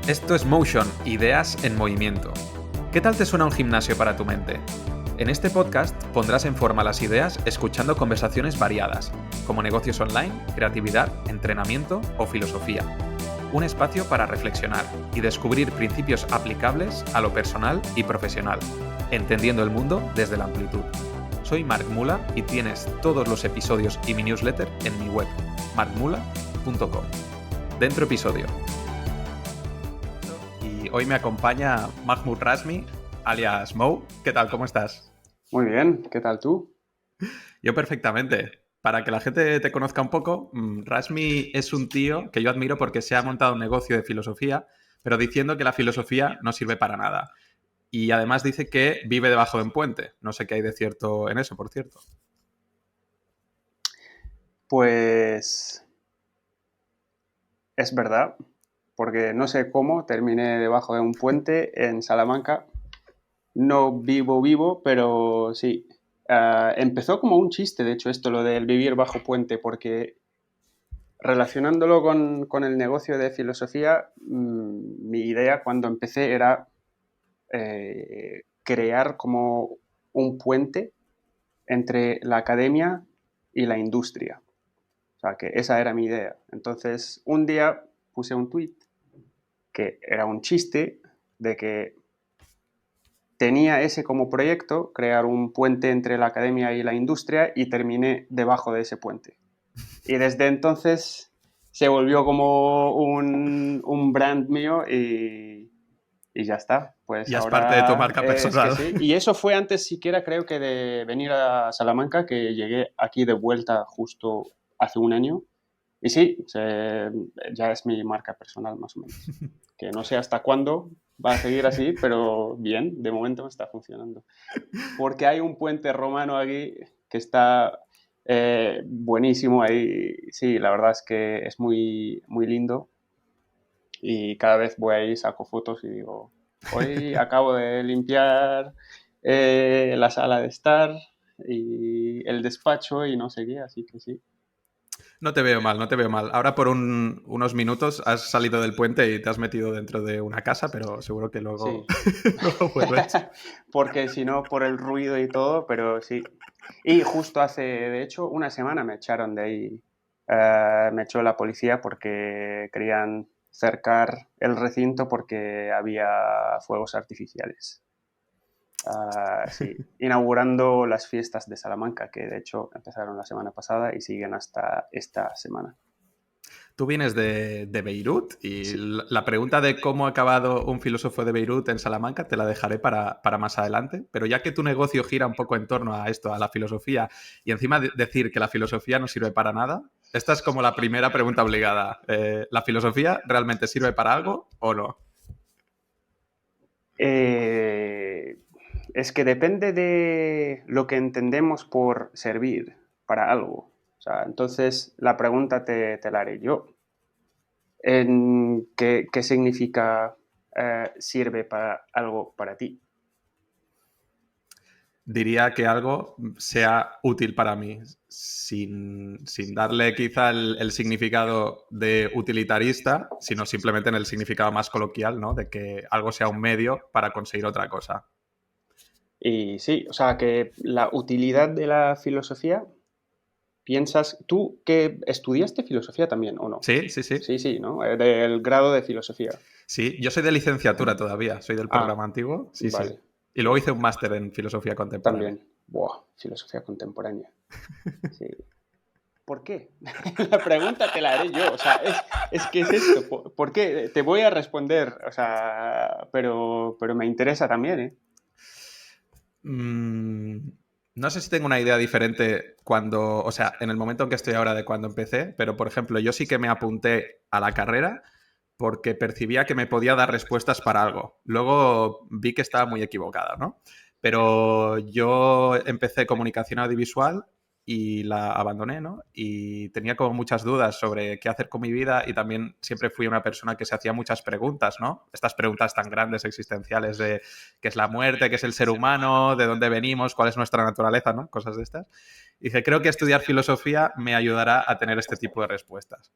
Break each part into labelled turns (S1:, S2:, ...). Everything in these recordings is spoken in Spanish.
S1: Esto es Motion, ideas en movimiento. ¿Qué tal te suena un gimnasio para tu mente? En este podcast pondrás en forma las ideas escuchando conversaciones variadas, como negocios online, creatividad, entrenamiento o filosofía. Un espacio para reflexionar y descubrir principios aplicables a lo personal y profesional, entendiendo el mundo desde la amplitud. Soy Marc Mula y tienes todos los episodios y mi newsletter en mi web, marcmula.com. Dentro episodio. Y hoy me acompaña Mahmoud Rasmi, alias Mo. ¿Qué tal? ¿Cómo estás?
S2: Muy bien, ¿qué tal tú?
S1: Yo perfectamente. Para que la gente te conozca un poco, Rasmi es un tío que yo admiro porque se ha montado un negocio de filosofía, pero diciendo que la filosofía no sirve para nada. Y además dice que vive debajo de un puente. No sé qué hay de cierto en eso, por cierto.
S2: Pues es verdad, porque no sé cómo terminé debajo de un puente en Salamanca. No vivo, pero sí. Empezó como un chiste, de hecho, esto, lo del vivir bajo puente, porque relacionándolo con el negocio de filosofía, mi idea cuando empecé era crear como un puente entre la academia y la industria. O sea, que esa era mi idea. Entonces, un día puse un tweet que era un chiste de que tenía ese como proyecto, crear un puente entre la academia y la industria, y terminé debajo de ese puente. Y desde entonces se volvió como un brand mío y ya está. Pues
S1: Ya es parte de tu
S2: ahora
S1: marca
S2: es que
S1: personal.
S2: sí. Y eso fue antes siquiera creo que de venir a Salamanca, que llegué aquí de vuelta justo hace un año. Y sí, ya es mi marca personal más o menos. Que no sé hasta cuándo va a seguir así, pero bien, de momento me está funcionando. Porque hay un puente romano aquí que está buenísimo ahí. Sí, la verdad es que es muy, muy lindo. Y cada vez voy ahí, saco fotos y digo, hoy acabo de limpiar la sala de estar y el despacho y no sé qué, así que sí.
S1: No te veo mal, no te veo mal. Ahora por unos minutos has salido del puente y te has metido dentro de una casa, pero seguro que luego,
S2: Sí,
S1: luego vuelves.
S2: porque si no, por el ruido y todo, pero sí. Y justo hace, de hecho, una semana me echaron de ahí. Me echó la policía porque querían cercar el recinto porque había fuegos artificiales. Sí, inaugurando las fiestas de Salamanca, que de hecho empezaron la semana pasada y siguen hasta esta semana.
S1: Tú vienes de Beirut y
S2: Sí.
S1: la pregunta de cómo ha acabado un filósofo de Beirut en Salamanca te la dejaré para más adelante, pero ya que tu negocio gira un poco en torno a esto, a la filosofía, y encima decir que la filosofía no sirve para nada, esta es como la primera pregunta obligada. ¿La filosofía realmente sirve para algo o no?
S2: Eh, es que depende de lo que entendemos por servir para algo. O sea, entonces la pregunta te la haré yo. ¿Qué significa sirve para algo para ti?
S1: Diría que algo sea útil para mí, sin darle quizá el significado de utilitarista, sino simplemente en el significado más coloquial, ¿no? De que algo sea un medio para conseguir otra cosa.
S2: Y sí, o sea, que la utilidad de la filosofía, piensas, tú que estudiaste filosofía también, ¿o no?
S1: Sí, sí, sí.
S2: Sí, sí, ¿no? Del grado de filosofía.
S1: Sí, yo soy de licenciatura todavía, soy del
S2: Ah,
S1: programa antiguo, sí, sí.
S2: vale,
S1: Y luego hice un máster en filosofía contemporánea.
S2: también. Buah, filosofía contemporánea. Sí. ¿Por qué? La pregunta te la haré yo. O sea, es que es esto. ¿Por qué? Te voy a responder, o sea, pero me interesa también, ¿eh?
S1: Mm, no sé si tengo una idea diferente cuando, o sea, en el momento en que estoy ahora de cuando empecé, pero por ejemplo, yo sí que me apunté a la carrera porque percibía que me podía dar respuestas para algo. Luego vi que estaba muy equivocada, ¿no? Pero yo empecé comunicación audiovisual y la abandoné, ¿no? Y tenía como muchas dudas sobre qué hacer con mi vida y también siempre fui una persona que se hacía muchas preguntas, ¿no? Estas preguntas tan grandes existenciales de qué es la muerte, qué es el ser humano, de dónde venimos, cuál es nuestra naturaleza, ¿no? Cosas de estas. Y dije, creo que estudiar filosofía me ayudará a tener este tipo de respuestas.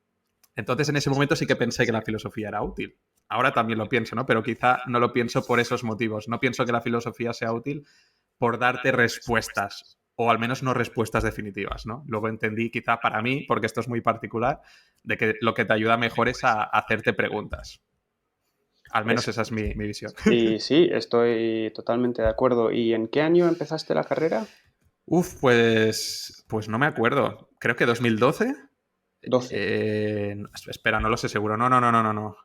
S1: Entonces, en ese momento sí que pensé que la filosofía era útil. ahora también lo pienso, ¿no? Pero quizá no lo pienso por esos motivos. No pienso que la filosofía sea útil por darte respuestas, o al menos no respuestas definitivas, ¿no? Luego entendí, quizá para mí, porque esto es muy particular, de que lo que te ayuda mejor es a hacerte preguntas. Al menos
S2: Es,
S1: esa es mi visión.
S2: y sí, estoy totalmente de acuerdo. ¿Y en qué año empezaste la carrera?
S1: Uf, pues no me acuerdo. Creo que 2012.
S2: 12.
S1: Espera, no lo sé seguro. No, no, no, no, no, no.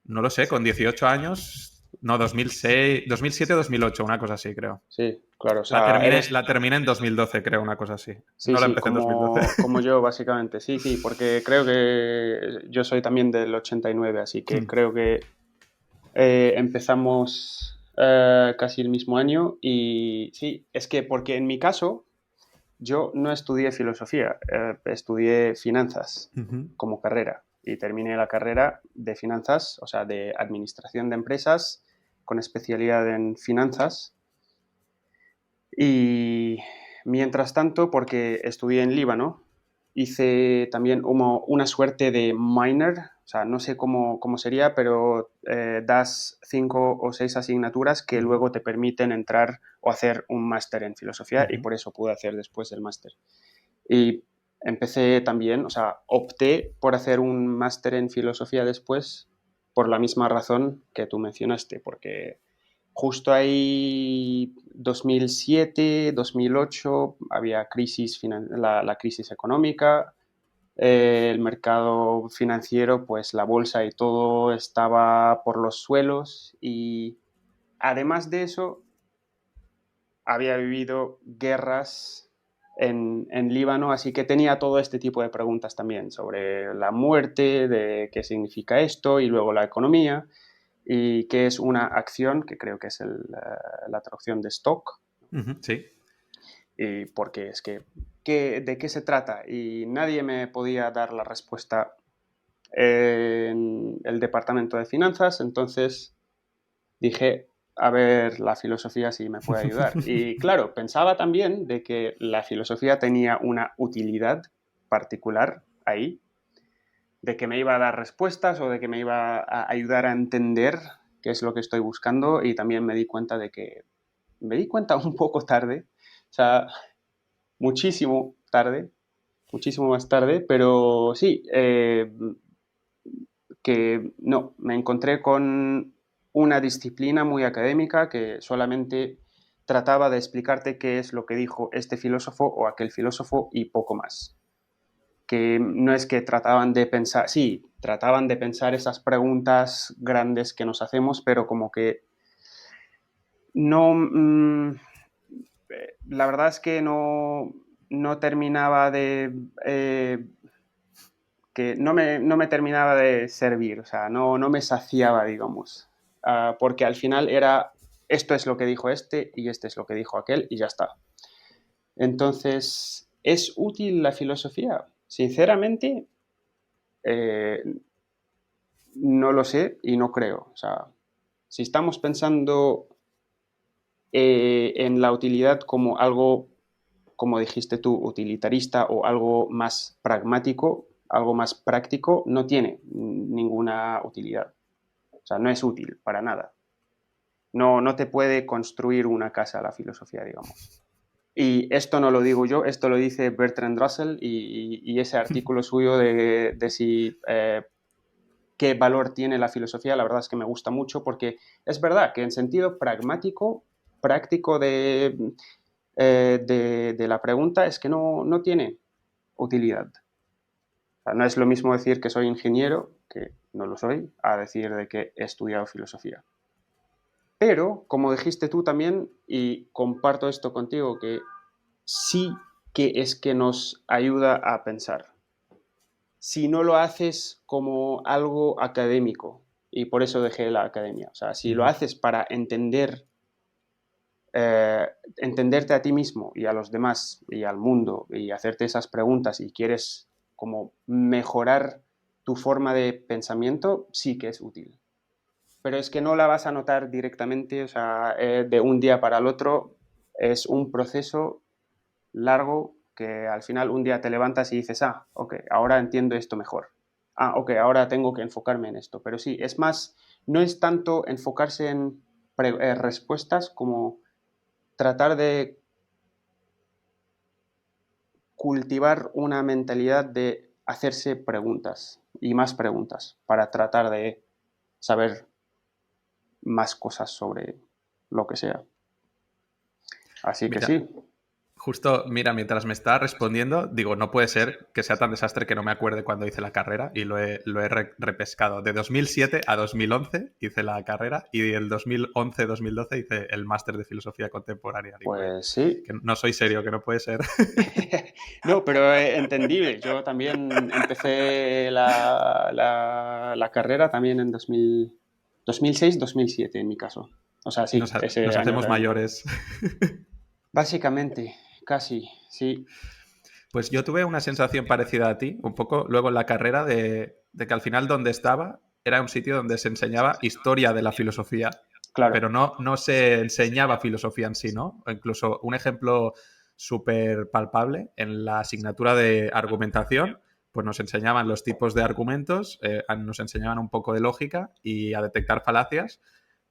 S1: No lo sé, con 18 años. No, 2006, 2007 o 2008, una cosa así, creo.
S2: Sí, claro, o sea,
S1: La terminé en 2012, creo, una cosa así.
S2: Sí,
S1: No la
S2: sí,
S1: empecé en 2012.
S2: como yo, básicamente. Sí, sí, porque creo que yo soy también del 89, así que creo que empezamos casi el mismo año. Y sí, es que porque en mi caso yo no estudié filosofía, estudié finanzas
S1: Ujú.
S2: como carrera y terminé la carrera de finanzas, o sea, de administración de empresas con especialidad en finanzas. Y mientras tanto, porque estudié en Líbano, hice también una suerte de minor, o sea, no sé cómo sería, pero das 5 o 6 asignaturas que
S1: Ujú.
S2: luego te permiten entrar o hacer un máster en filosofía y
S1: Ujú.
S2: por eso pude hacer después el máster. Y empecé también, o sea, opté por hacer un máster en filosofía después por la misma razón que tú mencionaste, porque justo ahí 2007, 2008 había la crisis económica, el mercado financiero, pues la bolsa y todo estaba por los suelos y además de eso había vivido guerras en Líbano, así que tenía todo este tipo de preguntas también sobre la muerte, de qué significa esto y luego la economía y qué es una acción, que creo que es la traducción de stock,
S1: Ujú. Sí.
S2: y porque es que, ¿de qué se trata? Y nadie me podía dar la respuesta en el departamento de finanzas, entonces dije, a ver, la filosofía sí me puede ayudar. Y claro, pensaba también de que la filosofía tenía una utilidad particular ahí, de que me iba a dar respuestas o de que me iba a ayudar a entender qué es lo que estoy buscando y también me di cuenta un poco tarde, o sea, muchísimo tarde, muchísimo más tarde, pero sí, que no, me encontré con una disciplina muy académica que solamente trataba de explicarte qué es lo que dijo este filósofo o aquel filósofo y poco más. Que no es que trataban de pensar, sí, trataban de pensar esas preguntas grandes que nos hacemos, pero como que no, la verdad es que no terminaba que no me terminaba de servir, o sea, no me saciaba, digamos. Porque al final era, esto es lo que dijo este y este es lo que dijo aquel y ya está. Entonces, ¿es útil la filosofía? Sinceramente, eh, no lo sé y no creo. O sea, si estamos pensando en la utilidad como algo, como dijiste tú, utilitarista o algo más pragmático, algo más práctico, no tiene ninguna utilidad. O sea, no es útil para nada. No te puede construir una casa la filosofía, digamos. Y esto no lo digo yo, esto lo dice Bertrand Russell y ese artículo suyo de si qué valor tiene la filosofía, la verdad es que me gusta mucho porque es verdad que en sentido pragmático, práctico de la pregunta es que no tiene utilidad. O sea, no es lo mismo decir que soy ingeniero, que no lo soy, a decir de que he estudiado filosofía. Pero, como dijiste tú también, y comparto esto contigo, que sí que es que nos ayuda a pensar. Si no lo haces como algo académico, y por eso dejé la academia, o sea, si lo
S1: Ujú.
S2: haces para eh, entenderte a ti mismo y a los demás y al mundo y hacerte esas preguntas y quieres como mejorar tu forma de pensamiento, sí que es útil. Pero es que no la vas a notar directamente, o sea, de un día para el otro. Es un proceso largo que al final un día te levantas y dices, ok, ahora entiendo esto mejor. ok, ahora tengo que enfocarme en esto. Pero sí, es más, no es tanto enfocarse en respuestas como tratar de cultivar una mentalidad de hacerse preguntas y más preguntas para tratar de saber más cosas sobre lo que sea. Así que
S1: Mira,
S2: sí,
S1: justo, mira, mientras me estaba respondiendo, digo, no puede ser que sea tan desastre que no me acuerde cuando hice la carrera y lo he repescado. De 2007 a 2011 hice la carrera y del 2011-2012 hice el máster de filosofía contemporánea. Digo,
S2: pues sí.
S1: que no soy serio, que no puede ser.
S2: No, pero entendible. Yo también empecé la carrera también en 2006-2007 en mi caso. O sea, sí,
S1: Nos,
S2: ese
S1: nos
S2: año
S1: hacemos
S2: también.
S1: mayores.
S2: Básicamente, casi, sí.
S1: Pues yo tuve una sensación parecida a ti, un poco luego en la carrera, de que al final donde estaba era un sitio donde se enseñaba historia de la filosofía,
S2: Claro.
S1: pero no se enseñaba filosofía en sí, ¿no? O incluso un ejemplo súper palpable en la asignatura de argumentación, pues nos enseñaban los tipos de argumentos, nos enseñaban un poco de lógica y a detectar falacias,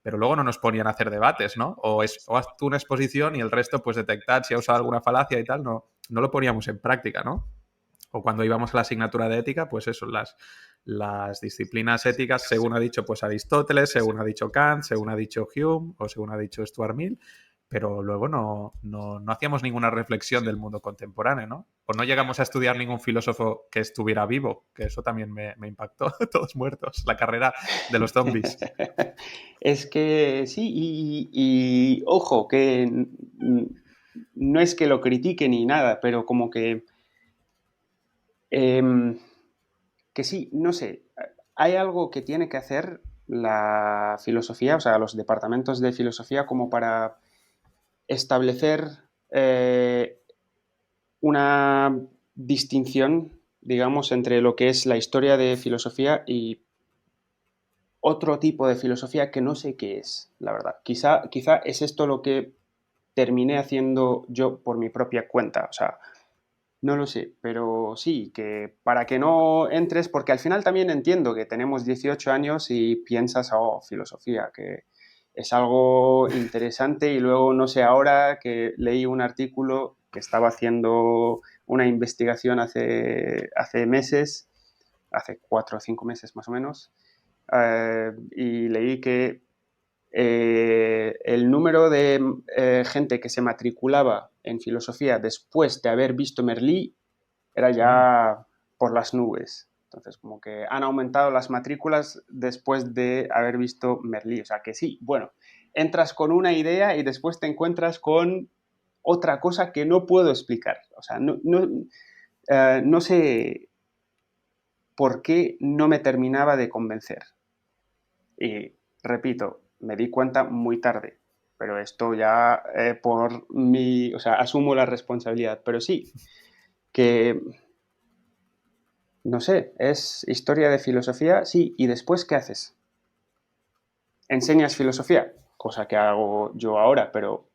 S1: pero luego no nos ponían a hacer debates, ¿no? O haz tú una exposición y el resto, pues detectar si ha usado alguna falacia y tal, no lo poníamos en práctica, ¿no? O cuando íbamos a la asignatura de ética, pues eso, las disciplinas éticas, según ha dicho pues Aristóteles, según ha dicho Kant, según ha dicho Hume o según ha dicho Stuart Mill, pero luego no hacíamos ninguna reflexión del mundo contemporáneo, ¿no? O no llegamos a estudiar ningún filósofo que estuviera vivo, que eso también me impactó, todos muertos, la carrera de los zombies.
S2: Es que sí, ojo, que no es que lo critique ni nada, pero como em, que sí, no sé, hay algo que tiene que hacer la filosofía, o sea, los departamentos de filosofía como para establecer eh, una distinción, digamos, entre lo que es la historia de filosofía y otro tipo de filosofía que no sé qué es, la verdad. Quizá es esto lo que terminé haciendo yo por mi propia cuenta, o sea, no lo sé, pero sí, que para que no entres, porque al final también entiendo que tenemos 18 años y piensas, oh, filosofía, que es algo interesante y luego, no sé, ahora que leí un artículo que estaba haciendo una investigación hace meses, hace 4 o 5 meses más o menos, y leí que el número de gente que se matriculaba en filosofía después de haber visto Merlí era
S1: Mm.
S2: ya por las nubes. Entonces, como que han aumentado las matrículas después de haber visto Merlí. O sea que sí, bueno, entras con una idea y después te encuentras con otra cosa que no puedo explicar. O sea, no sé por qué no me terminaba de convencer. Y repito, me di cuenta muy tarde, pero esto ya o sea, asumo la responsabilidad. Pero sí, que, no sé, es historia de filosofía, sí, y después, ¿qué haces? Enseñas filosofía, cosa que hago yo ahora, pero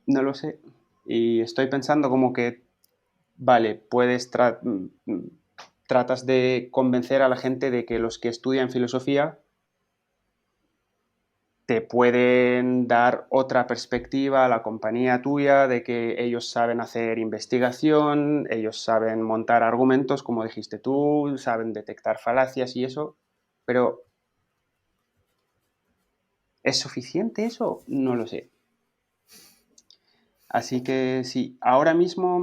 S2: no lo sé. Y estoy pensando como que, vale, tratas de convencer a la gente de que los que estudian filosofía te pueden dar otra perspectiva a la compañía tuya de que ellos saben hacer investigación, ellos saben montar argumentos, como dijiste tú, saben detectar falacias y eso, pero ¿es suficiente eso? No lo sé. Así que sí, ahora mismo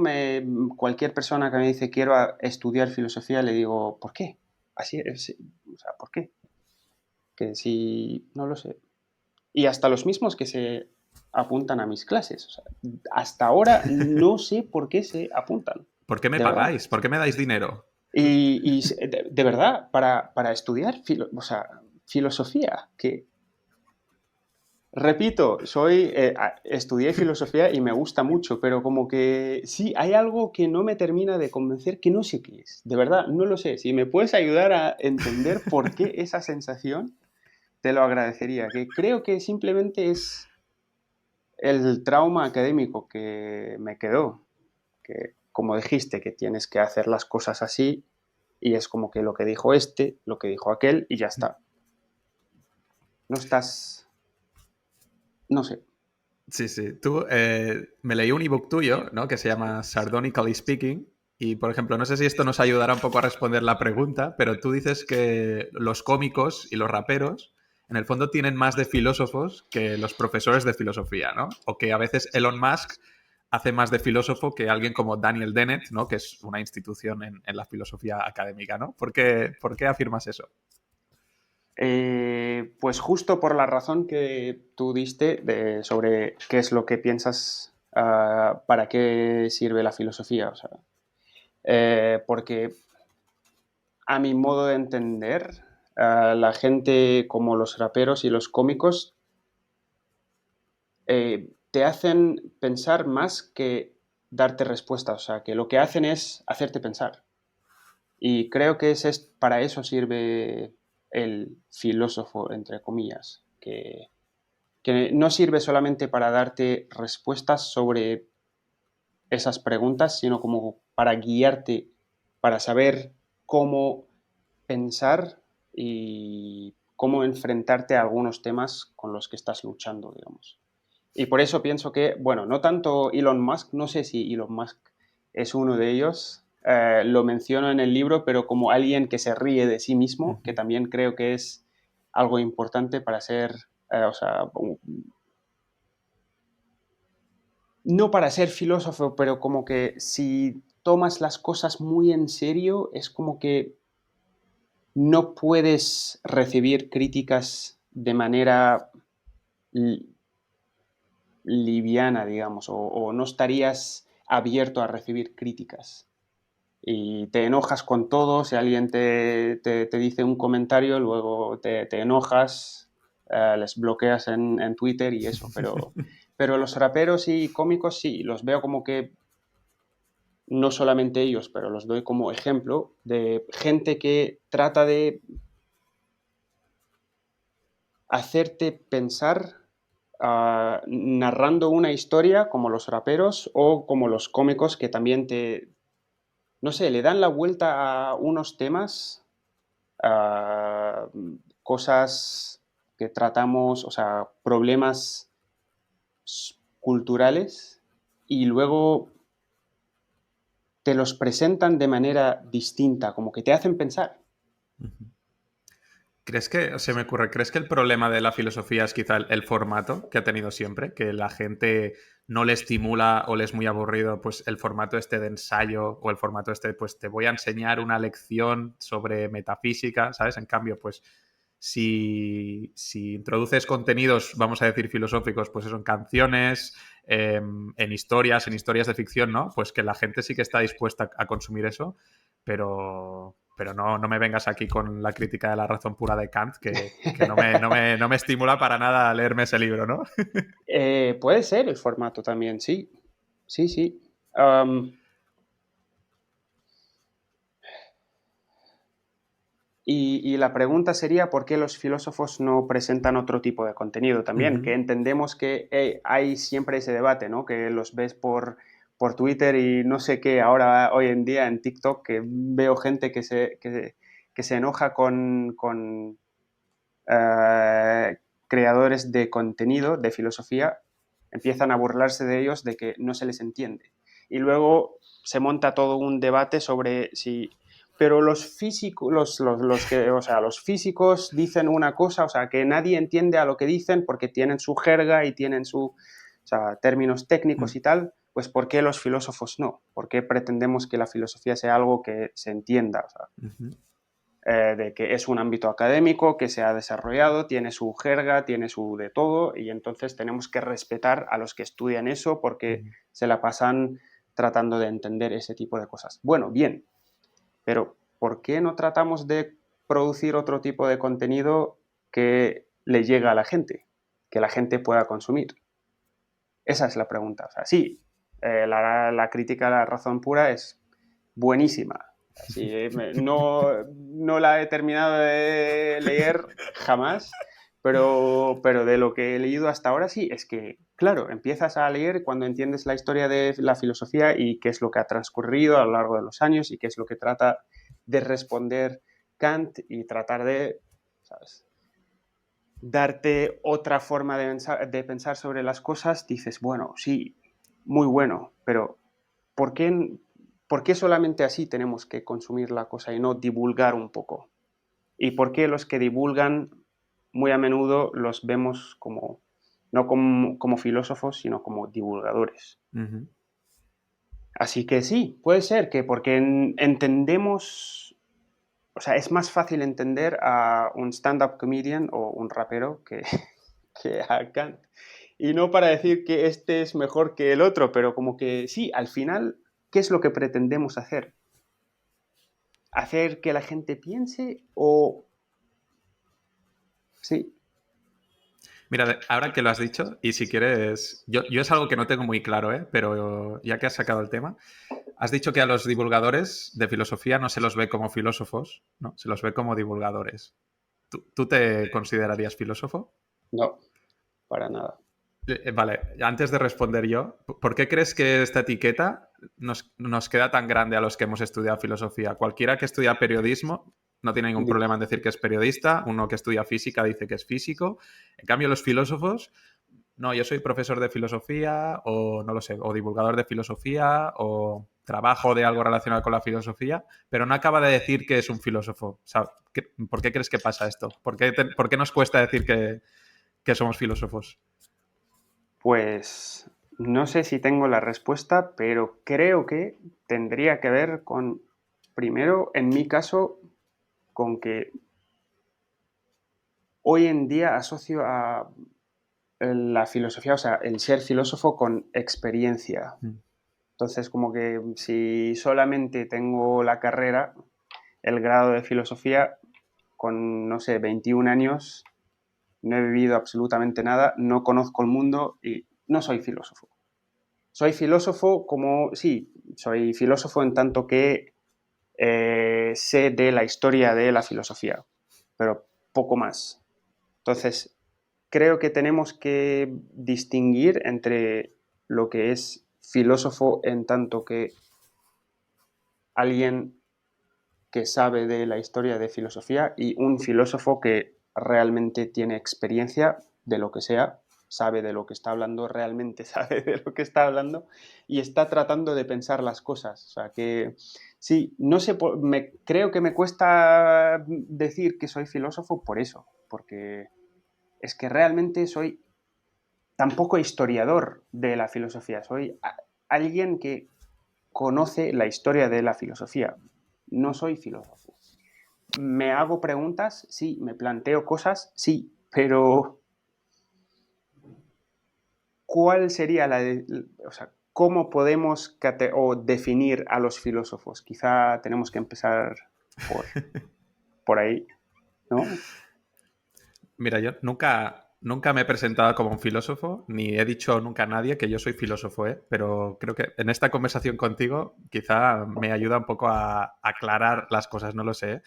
S2: cualquier persona que me dice quiero estudiar filosofía, le digo, ¿por qué? Así es, o sea, ¿por qué? Que si, no lo sé. Y hasta los mismos que se apuntan a mis clases. O sea, hasta ahora no sé por qué se apuntan,
S1: ¿Por qué me
S2: de verdad.
S1: pagáis? ¿Por qué me dais dinero?
S2: Y de verdad, para estudiar o sea, filosofía, que repito, estudié filosofía y me gusta mucho, pero como que sí, hay algo que no me termina de convencer, que no sé qué es. De verdad, no lo sé. Si me puedes ayudar a entender por qué esa sensación, te lo agradecería. Que creo que simplemente es el trauma académico que me quedó, que como dijiste, que tienes que hacer las cosas así, y es como que lo que dijo este, lo que dijo aquel y ya está. No estás, no sé.
S1: Sí, sí. Tú, me leí un ebook tuyo, ¿no? Que se llama Sardonically Speaking. Y, por ejemplo, no sé si esto nos ayudará un poco a responder la pregunta, pero tú dices que los cómicos y los raperos, en el fondo, tienen más de filósofos que los profesores de filosofía, ¿no? O que a veces Elon Musk hace más de filósofo que alguien como Daniel Dennett, ¿no? Que es una institución en la filosofía académica, ¿no? Por qué afirmas eso?
S2: Pues justo por la razón que tú diste sobre qué es lo que piensas, para qué sirve la filosofía. O sea, porque a mi modo de entender, la gente como los raperos y los cómicos te hacen pensar más que darte respuestas. O sea, que lo que hacen es hacerte pensar. Y creo que para eso sirve el filósofo, entre comillas, que no sirve solamente para darte respuestas sobre esas preguntas, sino como para guiarte, para saber cómo pensar y cómo enfrentarte a algunos temas con los que estás luchando, digamos. Y por eso pienso que, bueno, no tanto Elon Musk, no sé si Elon Musk es uno de ellos, lo menciono en el libro, pero como alguien que se ríe de sí mismo, que también creo que es algo importante para ser, o sea, no para ser filósofo, pero como que si tomas las cosas muy en serio, es como que no puedes recibir críticas de manera li- liviana, digamos, o no estarías abierto a recibir críticas. Y te enojas con todo, si alguien te dice un comentario, luego te enojas, les bloqueas en Twitter y eso, pero los raperos y cómicos sí, los veo como que no solamente ellos, pero los doy como ejemplo de gente que trata de hacerte pensar, narrando una historia como los raperos o como los cómicos que también no sé, le dan la vuelta a unos temas, a cosas que tratamos, o sea, problemas culturales y luego te los presentan de manera distinta, como que te hacen pensar.
S1: ¿Crees que, se me ocurre, crees que el problema de la filosofía es quizá el formato que ha tenido siempre? Que la gente no le estimula o le es muy aburrido pues el formato este de ensayo o el formato este, pues te voy a enseñar una lección sobre metafísica, ¿sabes? En cambio, pues si introduces contenidos, vamos a decir, filosóficos, pues eso, en canciones, en historias de ficción, ¿no? Pues que la gente sí que está dispuesta a consumir eso, pero no, no me vengas aquí con la crítica de la razón pura de Kant, que no me estimula para nada leerme ese libro, ¿no?
S2: Puede ser el formato también, sí. Sí, sí. Am, y la pregunta sería, ¿por qué los filósofos no presentan otro tipo de contenido también? Que
S1: Ujú.
S2: entendemos que hay siempre ese debate, ¿no? Que los ves por Twitter y no sé qué, ahora, hoy en día en TikTok, que veo gente que se enoja con creadores de contenido, de filosofía, empiezan a burlarse de ellos de que no se les entiende. Y luego se monta todo un debate sobre si... Pero los físicos, o sea, los físicos dicen una cosa, o sea, que nadie entiende a lo que dicen porque tienen su jerga y tienen o sea, términos técnicos y tal, pues ¿por qué los filósofos no? ¿Por qué pretendemos que la filosofía sea algo que se entienda? O sea,
S1: Ujú.
S2: de que es un ámbito académico que se ha desarrollado, tiene su jerga, tiene su de todo, y entonces tenemos que respetar a los que estudian eso porque
S1: Ujú.
S2: se la pasan tratando de entender ese tipo de cosas. Bueno, bien, pero ¿por qué no tratamos de producir otro tipo de contenido que le llegue a la gente, que la gente pueda consumir? Esa es la pregunta. O sea, sí, la crítica a la razón pura es buenísima. Así, no la he terminado de leer jamás, pero de lo que he leído hasta ahora sí, es que, claro, empiezas a leer cuando entiendes la historia de la filosofía y qué es lo que ha transcurrido a lo largo de los años y qué es lo que trata de responder Kant y tratar de, ¿sabes?, darte otra forma de pensar sobre las cosas, dices, bueno, sí, muy bueno, pero ¿por qué solamente así tenemos que consumir la cosa y no divulgar un poco? ¿Y por qué los que divulgan muy a menudo los vemos como, no como filósofos, sino como divulgadores?
S1: Ujú.
S2: Así que sí, puede ser que porque entendemos, o sea, es más fácil entender a un stand-up comedian o un rapero que a Kant. Y no para decir que este es mejor que el otro, pero como que sí, al final, ¿qué es lo que pretendemos hacer? ¿Hacer que la gente piense o... Sí,
S1: Mira, ahora que lo has dicho, y si quieres, yo es algo que no tengo muy claro, ¿eh? Pero ya que has sacado el tema, has dicho que a los divulgadores de filosofía no se los ve como filósofos, ¿no? Se los ve como divulgadores. ¿Tú te considerarías filósofo?
S2: no, para nada.
S1: Vale, antes de responder yo, ¿por qué crees que esta etiqueta nos queda tan grande a los que hemos estudiado filosofía? Cualquiera que estudia periodismo no tiene ningún problema en decir que es periodista, uno que estudia física dice que es físico. En cambio, los filósofos, no, yo soy profesor de filosofía o no lo sé, o divulgador de filosofía o trabajo de algo relacionado con la filosofía, pero no acaba de decir que es un filósofo. O sea, ¿por qué crees que pasa esto? ¿Por qué nos cuesta decir que somos filósofos?
S2: Pues no sé si tengo la respuesta, pero creo que tendría que ver con, primero, en mi caso, con que hoy en día asocio a la filosofía, o sea, el ser filósofo con experiencia.
S1: Mm.
S2: Entonces, como que si solamente tengo la carrera, el grado de filosofía, con, no sé, 21 años, no he vivido absolutamente nada, no conozco el mundo y no soy filósofo. Soy filósofo como, sí, soy filósofo en tanto que sé de la historia de la filosofía, pero poco más. Entonces, creo que tenemos que distinguir entre lo que es filósofo en tanto que alguien que sabe de la historia de filosofía y un filósofo que realmente tiene experiencia de lo que sea, sabe de lo que está hablando, realmente sabe de lo que está hablando y está tratando de pensar las cosas. O sea que sí, no sé, creo que me cuesta decir que soy filósofo por eso, porque es que realmente soy tampoco historiador de la filosofía, soy alguien que conoce la historia de la filosofía. No soy filósofo. ¿Me hago preguntas? Sí. ¿Me planteo cosas? Sí. Pero, ¿cuál sería o sea, cómo podemos o definir a los filósofos? Quizá tenemos que empezar por, por ahí, ¿no?
S1: Mira, yo nunca me he presentado como un filósofo, ni he dicho nunca a nadie que yo soy filósofo, ¿eh? Pero creo que en esta conversación contigo quizá me ayuda un poco a aclarar las cosas, no lo sé.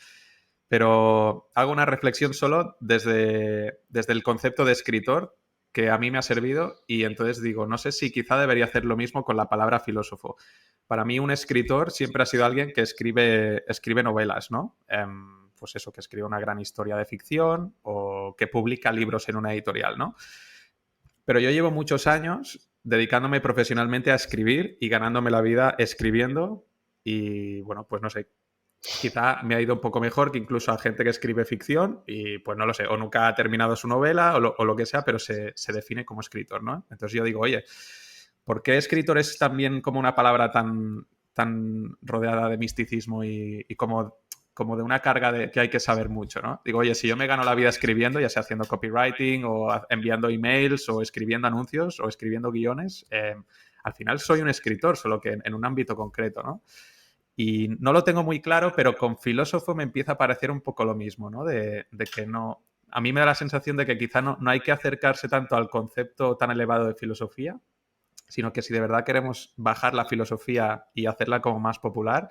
S1: Pero hago una reflexión solo desde el concepto de escritor que a mí me ha servido y entonces digo, no sé si quizá debería hacer lo mismo con la palabra filósofo. Para mí un escritor siempre ha sido alguien que escribe novelas, ¿no? Pues eso, que escribe una gran historia de ficción o que publica libros en una editorial, ¿no? Pero yo llevo muchos años dedicándome profesionalmente a escribir y ganándome la vida escribiendo y, bueno, pues no sé, quizá me ha ido un poco mejor que incluso a gente que escribe ficción y pues no lo sé, o nunca ha terminado su novela o lo que sea, pero se define como escritor, ¿no? Entonces yo digo, oye, ¿por qué escritor es también como una palabra tan rodeada de misticismo y como de una carga de que hay que saber mucho, ¿no? Digo, oye, si yo me gano la vida escribiendo, ya sea haciendo copywriting o enviando emails o escribiendo anuncios o escribiendo guiones, al final soy un escritor, solo que en un ámbito concreto, ¿no? Y no lo tengo muy claro, pero con filósofo me empieza a parecer un poco lo mismo, ¿no? De que no... A mí me da la sensación de que quizá no hay que acercarse tanto al concepto tan elevado de filosofía, sino que si de verdad queremos bajar la filosofía y hacerla como más popular,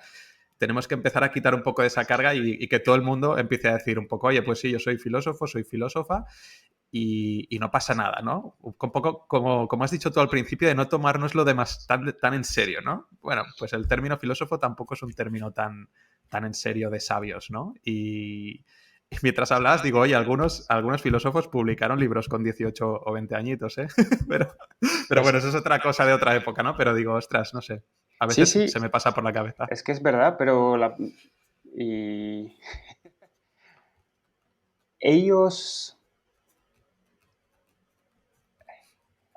S1: tenemos que empezar a quitar un poco de esa carga y que todo el mundo empiece a decir un poco, oye, pues sí, yo soy filósofo, soy filósofa y no pasa nada, ¿no? Un poco como has dicho tú al principio, de no tomárnoslo tan en serio, ¿no? Bueno, pues el término filósofo tampoco es un término tan en serio de sabios, ¿no? Y mientras hablabas, digo, oye, algunos filósofos publicaron libros con 18 o 20 añitos, ¿eh? Pero, pero
S2: Es,
S1: bueno, eso es otra cosa de otra época, ¿no? Pero digo, ostras, no sé. A
S2: sí,
S1: veces
S2: sí,
S1: se me pasa por la cabeza.
S2: es que es verdad, pero y ellos,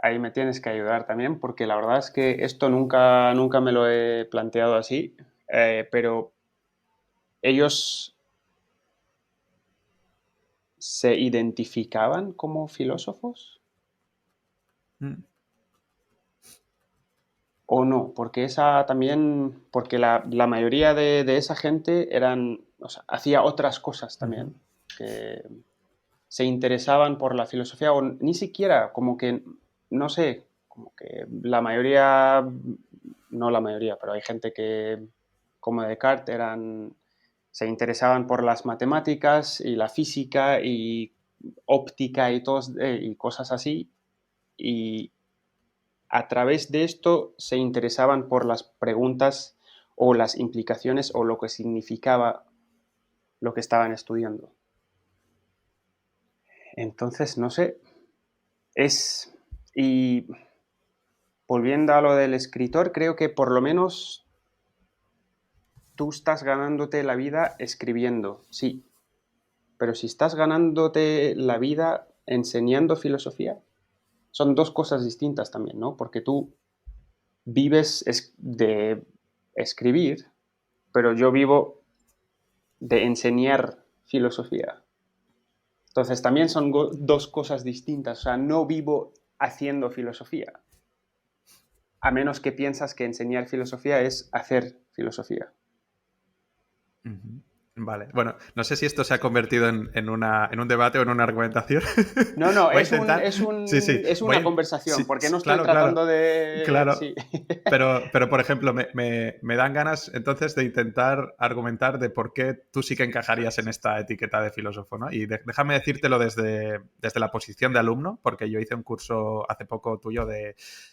S2: ahí me tienes que ayudar también, porque la verdad es que esto nunca me lo he planteado así, pero ellos se identificaban como filósofos
S1: Mm,
S2: o no, porque esa también, porque la mayoría de esa gente eran, o sea, hacía otras cosas también,
S1: ujú,
S2: que se interesaban por la filosofía o ni siquiera, como que, no sé, como que la mayoría, no la mayoría, pero hay gente que, como Descartes, se interesaban por las matemáticas y la física y óptica y cosas así, y a través de esto se interesaban por las preguntas o las implicaciones o lo que significaba lo que estaban estudiando. Entonces, no sé, es... Y volviendo a lo del escritor, creo que por lo menos tú estás ganándote la vida escribiendo, sí, pero si estás ganándote la vida enseñando filosofía, son dos cosas distintas también, ¿no? Porque tú vives de escribir, pero yo vivo de enseñar filosofía. Entonces también son dos cosas distintas, o sea, no vivo haciendo filosofía, a menos que piensas que enseñar filosofía es hacer filosofía.
S1: ujú. Vale, bueno, no sé si esto se ha convertido en un debate o en una argumentación.
S2: No, no,
S1: Voy a intentar. Sí, sí,
S2: es una conversación,
S1: Sí,
S2: porque no estoy
S1: claro, claro,
S2: tratando de...
S1: claro.
S2: Sí.
S1: Pero, por ejemplo, me dan ganas entonces de intentar argumentar de por qué tú sí que encajarías en esta etiqueta de filósofo, ¿no? Y déjame decírtelo desde la posición de alumno, porque yo hice un curso hace poco tuyo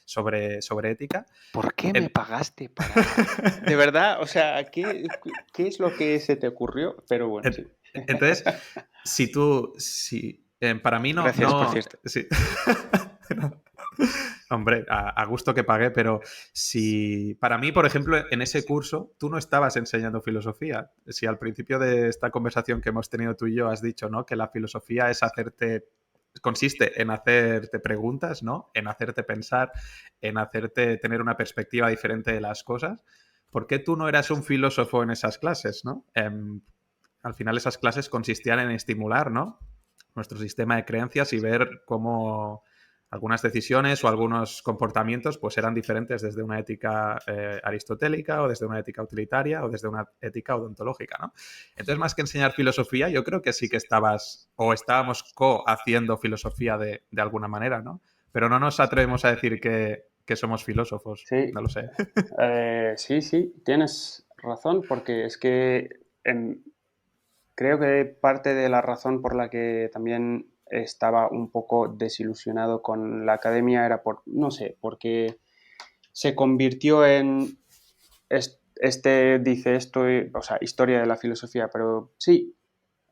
S1: sobre ética.
S2: ¿Por qué me
S1: En-
S2: pagaste para...? De verdad, o sea, ¿qué es lo que se te ocurrió? Pero bueno, sí.
S1: entonces, para mí no,
S2: Gracias, por
S1: no,
S2: cierto.
S1: sí. Hombre, a gusto que pagué, pero si para mí, por ejemplo, en ese curso tú no estabas enseñando filosofía. Si al principio de esta conversación que hemos tenido tú y yo has dicho, ¿no? Que la filosofía consiste en hacerte preguntas, ¿no? En hacerte pensar, en hacerte tener una perspectiva diferente de las cosas. ¿Por qué tú no eras un filósofo en esas clases, ¿no? Al final esas clases consistían en estimular, ¿no? Nuestro sistema de creencias y ver cómo algunas decisiones o algunos comportamientos pues eran diferentes desde una ética aristotélica o desde una ética utilitaria o desde una ética odontológica, ¿no? Entonces, más que enseñar filosofía, yo creo que sí que estabas o estábamos co-haciendo filosofía de alguna manera, ¿no? Pero no nos atrevemos a decir que somos filósofos,
S2: Sí,
S1: no lo sé.
S2: sí, sí, tienes razón, porque es que creo que parte de la razón por la que también estaba un poco desilusionado con la academia era por, no sé, porque se convirtió en este dice esto, o sea, historia de la filosofía, pero sí,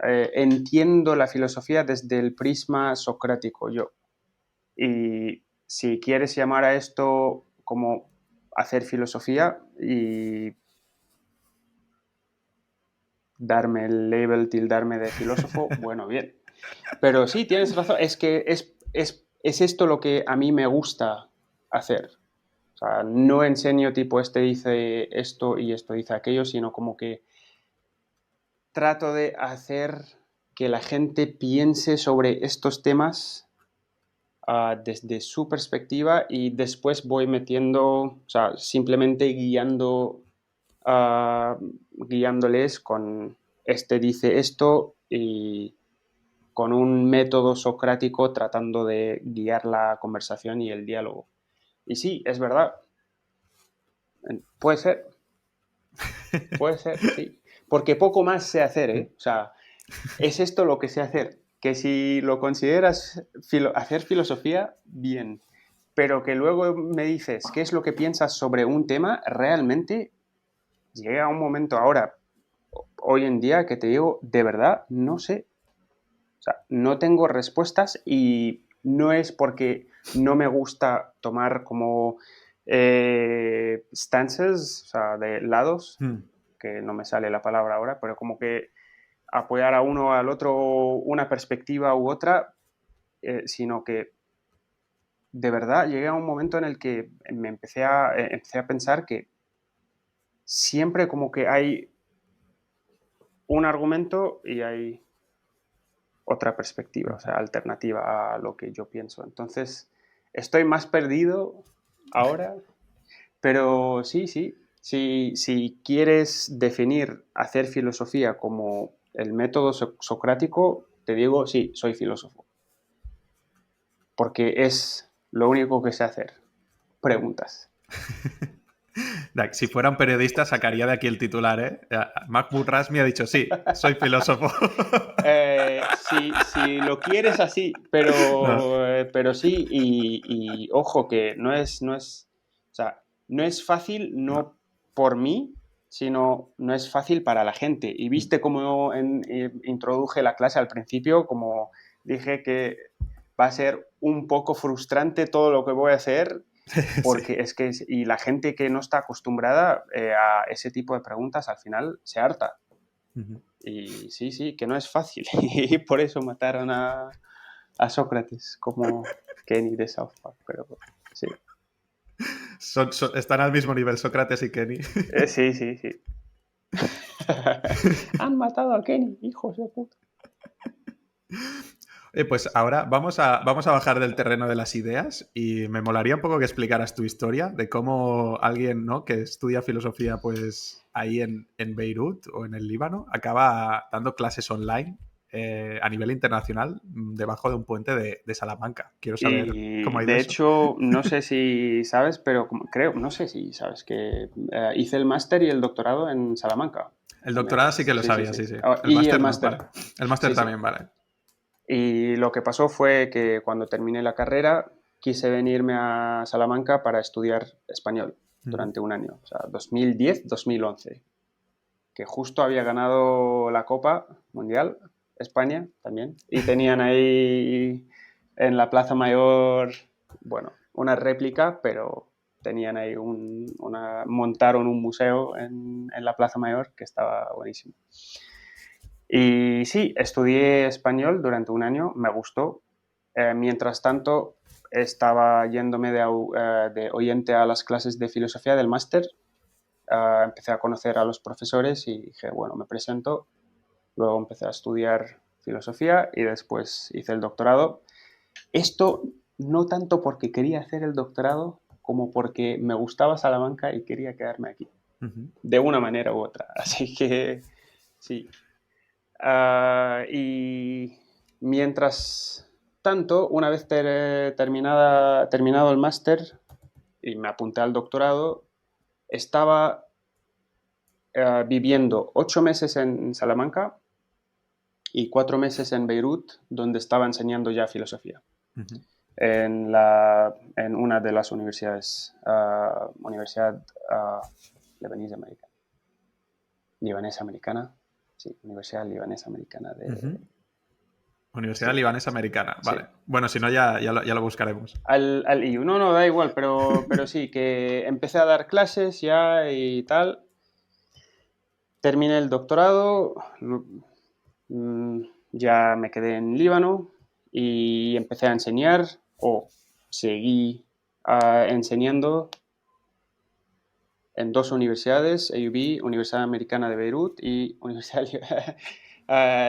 S2: entiendo la filosofía desde el prisma socrático yo. Y si quieres llamar a esto como hacer filosofía y darme el label, tildarme de filósofo, bueno, bien. Pero sí, tienes razón, es que es esto lo que a mí me gusta hacer. O sea, no enseño tipo este dice esto y esto dice aquello, sino como que trato de hacer que la gente piense sobre estos temas desde su perspectiva y después voy metiendo, o sea, simplemente guiándoles con este dice esto y con un método socrático tratando de guiar la conversación y el diálogo. Y sí, es verdad, puede ser, puede ser, sí. Porque poco más sé hacer, ¿eh? O sea, es esto lo que sé hacer. Que si lo consideras hacer filosofía, bien. Pero que luego me dices qué es lo que piensas sobre un tema, realmente llega un momento ahora. hoy en día que te digo, de verdad, no sé. O sea, no tengo respuestas y no es porque no me gusta tomar como stances, o sea, de lados,
S1: Hmm.
S2: que no me sale la palabra ahora, pero como que apoyar a uno o al otro una perspectiva u otra, sino que de verdad llegué a un momento en el que empecé a pensar que siempre como que hay un argumento y hay otra perspectiva, o sea, alternativa a lo que yo pienso. Entonces, estoy más perdido ahora, pero sí, sí. Si quieres definir hacer filosofía como el método socrático, te digo, sí, soy filósofo. Porque es lo único que sé hacer. Preguntas.
S1: Si fuera un periodista, sacaría de aquí el titular, ¿eh? Mahmoud Rasmi ha dicho, sí, soy filósofo.
S2: Si lo quieres así,
S1: No.
S2: pero sí, y ojo que o sea, no es fácil,
S1: No.
S2: no por mí, sino no es fácil para la gente. Y viste cómo introduje la clase al principio, como dije que va a ser un poco frustrante todo lo que voy a hacer,
S1: Sí.
S2: porque es que, y la gente que no está acostumbrada a ese tipo de preguntas al final se harta.
S1: Ujú.
S2: Y sí, sí, que no es fácil. Y por eso mataron a Sócrates, como Kenny de South Park. Pero sí.
S1: Están al mismo nivel Sócrates y Kenny.
S2: Sí, sí, sí. Han matado a Kenny, hijos de puta.
S1: Pues ahora vamos a bajar del terreno de las ideas y me molaría un poco que explicaras tu historia de cómo alguien, ¿no?, que estudia filosofía pues ahí en Beirut o en el Líbano acaba dando clases online a nivel internacional debajo de un puente de Salamanca. Quiero saber cómo
S2: Y
S1: ha ido
S2: de
S1: eso.
S2: hecho, no sé si sabes, pero creo, no sé si sabes que hice el máster y el doctorado en Salamanca.
S1: El
S2: También.
S1: doctorado sí que lo
S2: Sí, sí,
S1: sabía,
S2: sí.
S1: sí, sí. El
S2: Y el
S1: máster no, vale.
S2: máster.
S1: El máster
S2: Sí, sí.
S1: también, vale.
S2: Y lo que pasó fue que cuando terminé la carrera quise venirme a Salamanca para estudiar español
S1: Ujú.
S2: durante un año, o sea, 2010-2011, que justo había ganado la Copa Mundial, España también, y tenían ahí en la Plaza Mayor, bueno, una réplica, pero tenían ahí montaron un museo en la Plaza Mayor que estaba buenísimo. Y sí, estudié español durante un año, me gustó. Mientras tanto, estaba yéndome de oyente a las clases de filosofía del máster. Empecé a conocer a los profesores y dije, bueno, me presento. Luego empecé a estudiar filosofía y después hice el doctorado. Esto no tanto porque quería hacer el doctorado, como porque me gustaba Salamanca y quería quedarme aquí,
S1: Ujú.
S2: de una manera u otra. Así que sí, y mientras tanto, una vez terminado el máster y me apunté al doctorado, estaba viviendo 8 meses en Salamanca y 4 meses en Beirut, donde estaba enseñando ya filosofía
S1: Ujú.
S2: en una de las universidades, Universidad Libanesa Americana. Libanesa Americana, sí, Universidad Libanesa Americana
S1: Ujú.
S2: de...
S1: Universidad
S2: Sí,
S1: Libanesa Americana,
S2: sí.
S1: vale. Bueno, si no, ya lo buscaremos.
S2: Al IU. No, no, da igual, pero sí, que empecé a dar clases ya y tal. Terminé el doctorado, mm, ya me quedé en Líbano y empecé a enseñar o seguí enseñando en dos universidades, AUB, Universidad Americana de Beirut y Universidad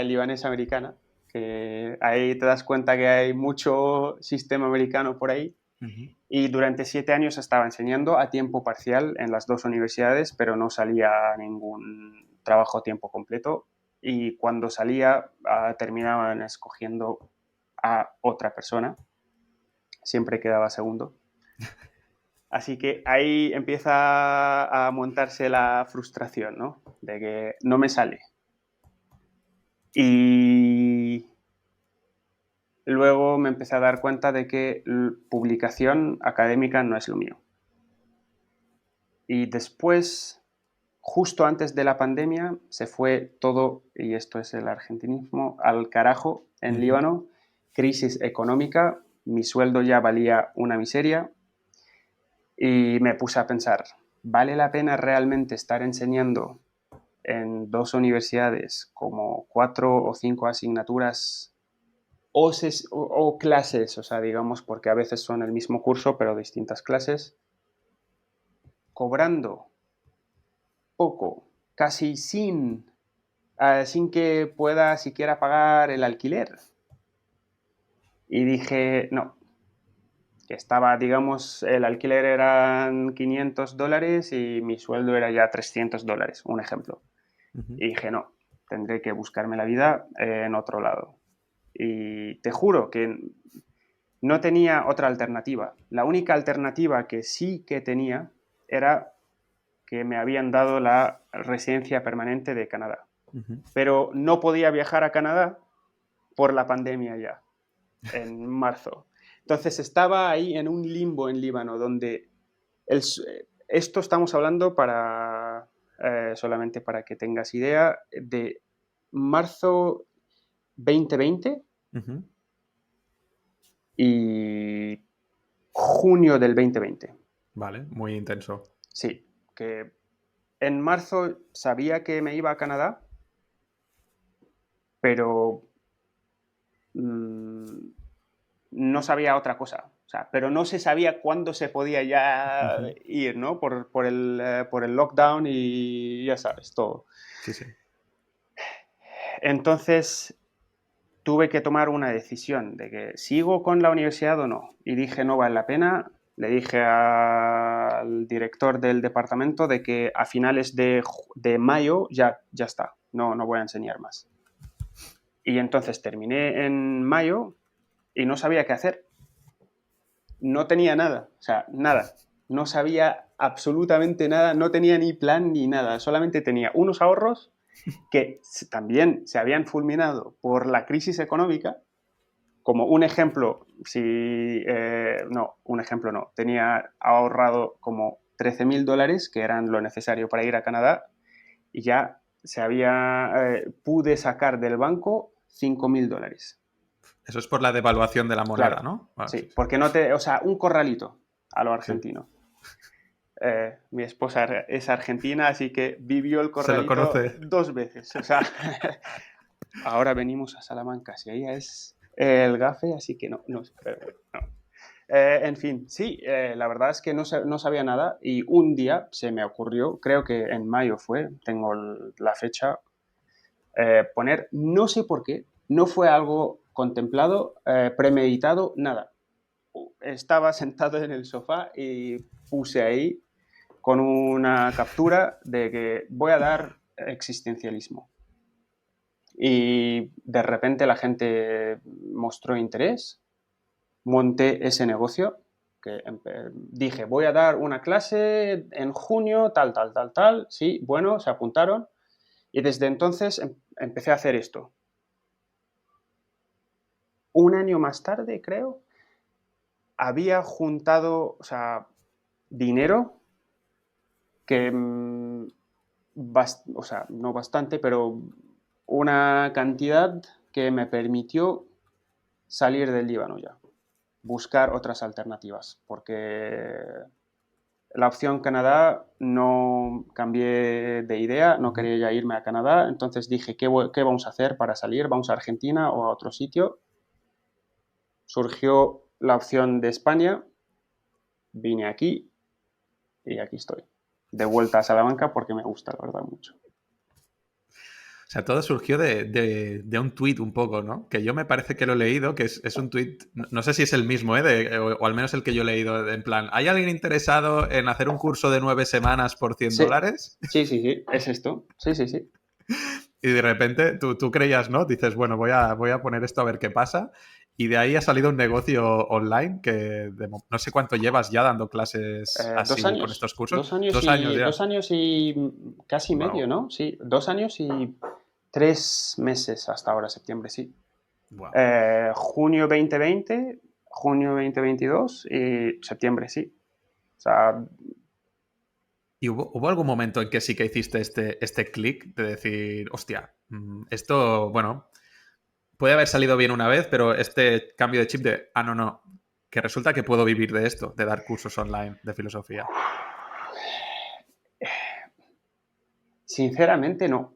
S2: Libanesa Americana, que ahí te das cuenta que hay mucho sistema americano por ahí.
S1: Ujú.
S2: Y durante 7 años estaba enseñando a tiempo parcial en las dos universidades, pero no salía ningún trabajo a tiempo completo. Y cuando salía, terminaban escogiendo a otra persona. Siempre quedaba segundo. Así que ahí empieza a montarse la frustración, ¿no? De que no me sale. Y luego me empecé a dar cuenta de que publicación académica no es lo mío. Y después, justo antes de la pandemia se fue todo, y esto es el argentinismo, al carajo en Líbano, crisis económica, mi sueldo ya valía una miseria y me puse a pensar, ¿vale la pena realmente estar enseñando en 2 universidades como 4 o 5 asignaturas o clases, o sea, digamos, porque a veces son el mismo curso pero distintas clases, cobrando poco, casi sin que pueda siquiera pagar el alquiler? Y dije, no, que estaba, digamos, el alquiler eran $500 y mi sueldo era ya $300, un ejemplo. Y dije, no, tendré que buscarme la vida en otro lado. Y te juro que no tenía otra alternativa. La única alternativa que sí que tenía era que me habían dado la residencia permanente de Canadá. Pero no podía viajar a Canadá por la pandemia ya, en marzo. Entonces estaba ahí en un limbo en Líbano, donde esto estamos hablando solamente para que tengas idea, de marzo 2020 y junio del 2020.
S1: Vale, muy intenso.
S2: Sí, que en marzo sabía que me iba a Canadá, pero no sabía otra cosa. O sea, pero no se sabía cuándo se podía ya ir, ¿no? Por el lockdown y ya sabes, todo.
S1: Sí, sí.
S2: Entonces tuve que tomar una decisión de que sigo con la universidad o no. Y dije, no vale la pena. Le dije al director del departamento de que a finales de mayo ya está, no voy a enseñar más. Y entonces terminé en mayo y no sabía qué hacer. No tenía nada, o sea, nada. No sabía absolutamente nada, no tenía ni plan ni nada. Solamente tenía unos ahorros que también se habían fulminado por la crisis económica. Como un ejemplo, un ejemplo no, tenía ahorrado como $13,000, que eran lo necesario para ir a Canadá, y ya pude sacar del banco $5,000.
S1: Eso es por la devaluación de la moneda,
S2: Claro,
S1: ¿no? Vale, sí,
S2: sí,
S1: sí.
S2: porque o sea, un corralito a lo
S1: Sí.
S2: argentino. Mi esposa es argentina, así que vivió el
S1: Se lo
S2: corralito
S1: conoce.
S2: 2 veces. O sea, ahora venimos a Salamanca, si ella es el gafe, así que no, pero bueno, no. En fin, sí, la verdad es que no sabía nada y un día se me ocurrió, creo que en mayo fue, tengo la fecha, poner, no sé por qué, no fue algo contemplado, premeditado, nada. Estaba sentado en el sofá y puse ahí con una captura de que voy a dar existencialismo. Y de repente la gente mostró interés, monté ese negocio, que dije, voy a dar una clase en junio, tal, tal, tal, tal. Sí, bueno, se apuntaron. Y desde entonces empecé a hacer esto. Un año más tarde, creo, había juntado, o sea, dinero que, o sea, no bastante, pero una cantidad que me permitió salir del Líbano ya, buscar otras alternativas, porque la opción Canadá no cambié de idea, no quería ya irme a Canadá, entonces dije, ¿qué vamos a hacer para salir? ¿Vamos a Argentina o a otro sitio? Surgió la opción de España, vine aquí y aquí estoy. De vuelta a Salamanca porque me gusta, la verdad, mucho.
S1: O sea, todo surgió de un tuit un poco, ¿no? Que yo me parece que lo he leído, que es un tuit, no sé si es el mismo, ¿eh? O al menos el que yo he leído, en plan, ¿hay alguien interesado en hacer un curso de 9 semanas por $100?
S2: Sí, sí, sí, sí, es esto. Sí, sí, sí.
S1: Y de repente tú creías, ¿no? Dices, bueno, voy a poner esto a ver qué pasa. Y de ahí ha salido un negocio online que no sé cuánto llevas ya dando clases
S2: Dos
S1: así con
S2: años.
S1: estos cursos.
S2: 2 años
S1: 2 años
S2: y
S1: ya.
S2: 2 años y casi medio,
S1: Wow.
S2: ¿no? Sí, 2 años y 3 meses hasta ahora, septiembre, sí.
S1: Wow.
S2: Junio 2020, junio 2022 y septiembre, sí. O sea,
S1: ¿Y hubo algún momento en que sí que hiciste este clic de decir, hostia, esto, bueno, puede haber salido bien una vez, pero este cambio de chip de, no, no, que resulta que puedo vivir de esto, de dar cursos online de filosofía?
S2: Sinceramente no.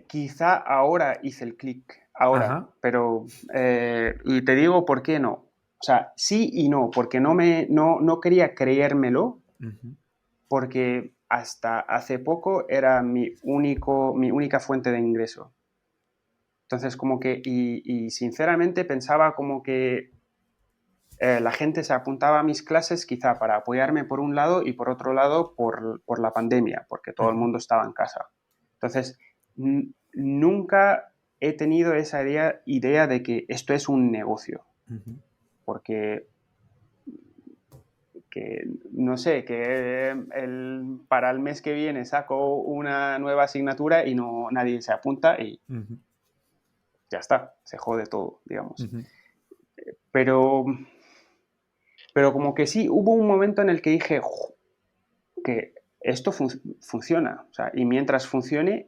S2: Quizá ahora hice el clic, ahora,
S1: Ajá.
S2: pero y te digo por qué no. O sea, sí y no, porque no quería creérmelo,
S1: Ujú.
S2: porque hasta hace poco era mi única fuente de ingreso. Entonces, como que, y sinceramente pensaba como que la gente se apuntaba a mis clases quizá para apoyarme por un lado y por otro lado por la pandemia, porque todo el
S1: Ujú.
S2: mundo estaba en casa. Entonces, nunca he tenido esa idea de que esto es un negocio,
S1: Ujú.
S2: porque que no sé, que para el mes que viene saco una nueva asignatura y no nadie se apunta y
S1: Ujú.
S2: ya está, se jode todo, digamos.
S1: Ujú.
S2: Pero, pero como que sí, hubo un momento en el que dije que esto funciona, o sea, y mientras funcione,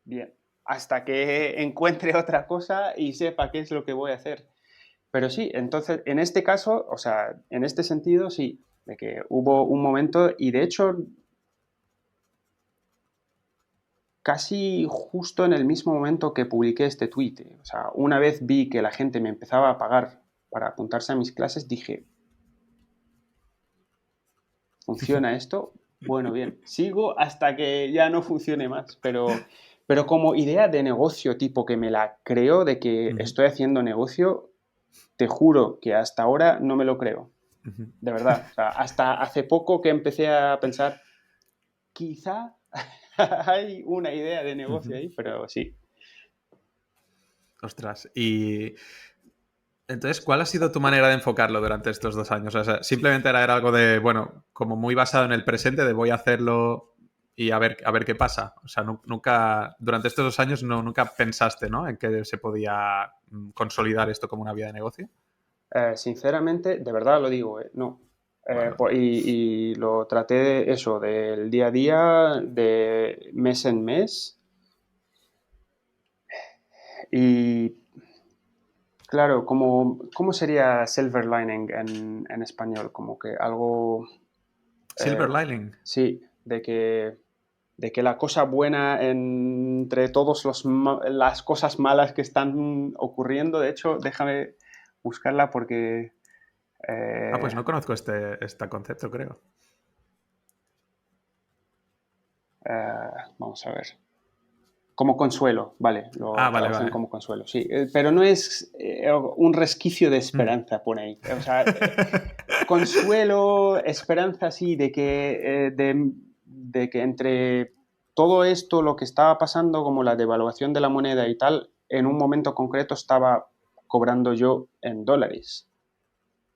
S2: bien, hasta que encuentre otra cosa y sepa qué es lo que voy a hacer. Pero sí, entonces, en este caso, o sea, en este sentido, sí, de que hubo un momento y de hecho casi justo en el mismo momento que publiqué este tweet. O sea, una vez vi que la gente me empezaba a pagar para apuntarse a mis clases, dije, ¿funciona esto? Bueno, bien, sigo hasta que ya no funcione más, pero como idea de negocio, tipo que me la creo de que
S1: Ujú.
S2: estoy haciendo negocio, te juro que hasta ahora no me lo creo,
S1: Ujú.
S2: de verdad. O sea, hasta hace poco que empecé a pensar, quizá hay una idea de negocio
S1: Ujú.
S2: ahí, pero sí.
S1: Ostras, y entonces, ¿cuál ha sido tu manera de enfocarlo durante estos 2 años? O sea, simplemente era algo de, bueno, como muy basado en el presente, de voy a hacerlo y a ver qué pasa. O sea, nunca, durante estos 2 años nunca pensaste, ¿no? En que se podía consolidar esto como una vía de negocio.
S2: Sinceramente, de verdad lo digo, no.
S1: Vale, vale.
S2: Y lo traté de eso, del día a día, de mes en mes. Y claro, ¿cómo sería silver lining en español? Como que algo,
S1: Silver
S2: eh,
S1: lining.
S2: sí, de que la cosa buena entre todas las cosas malas que están ocurriendo, de hecho, déjame buscarla porque,
S1: Pues
S2: eh,
S1: no conozco este concepto, creo.
S2: vamos a ver. Como consuelo, vale, lo
S1: Vale,
S2: traducen
S1: vale.
S2: como consuelo, sí. Pero no es un resquicio de
S1: Mm.
S2: esperanza, pone ahí. O sea, consuelo, esperanza, sí, de que entre todo esto, lo que estaba pasando, como la devaluación de la moneda y tal, en un momento concreto estaba cobrando yo en dólares.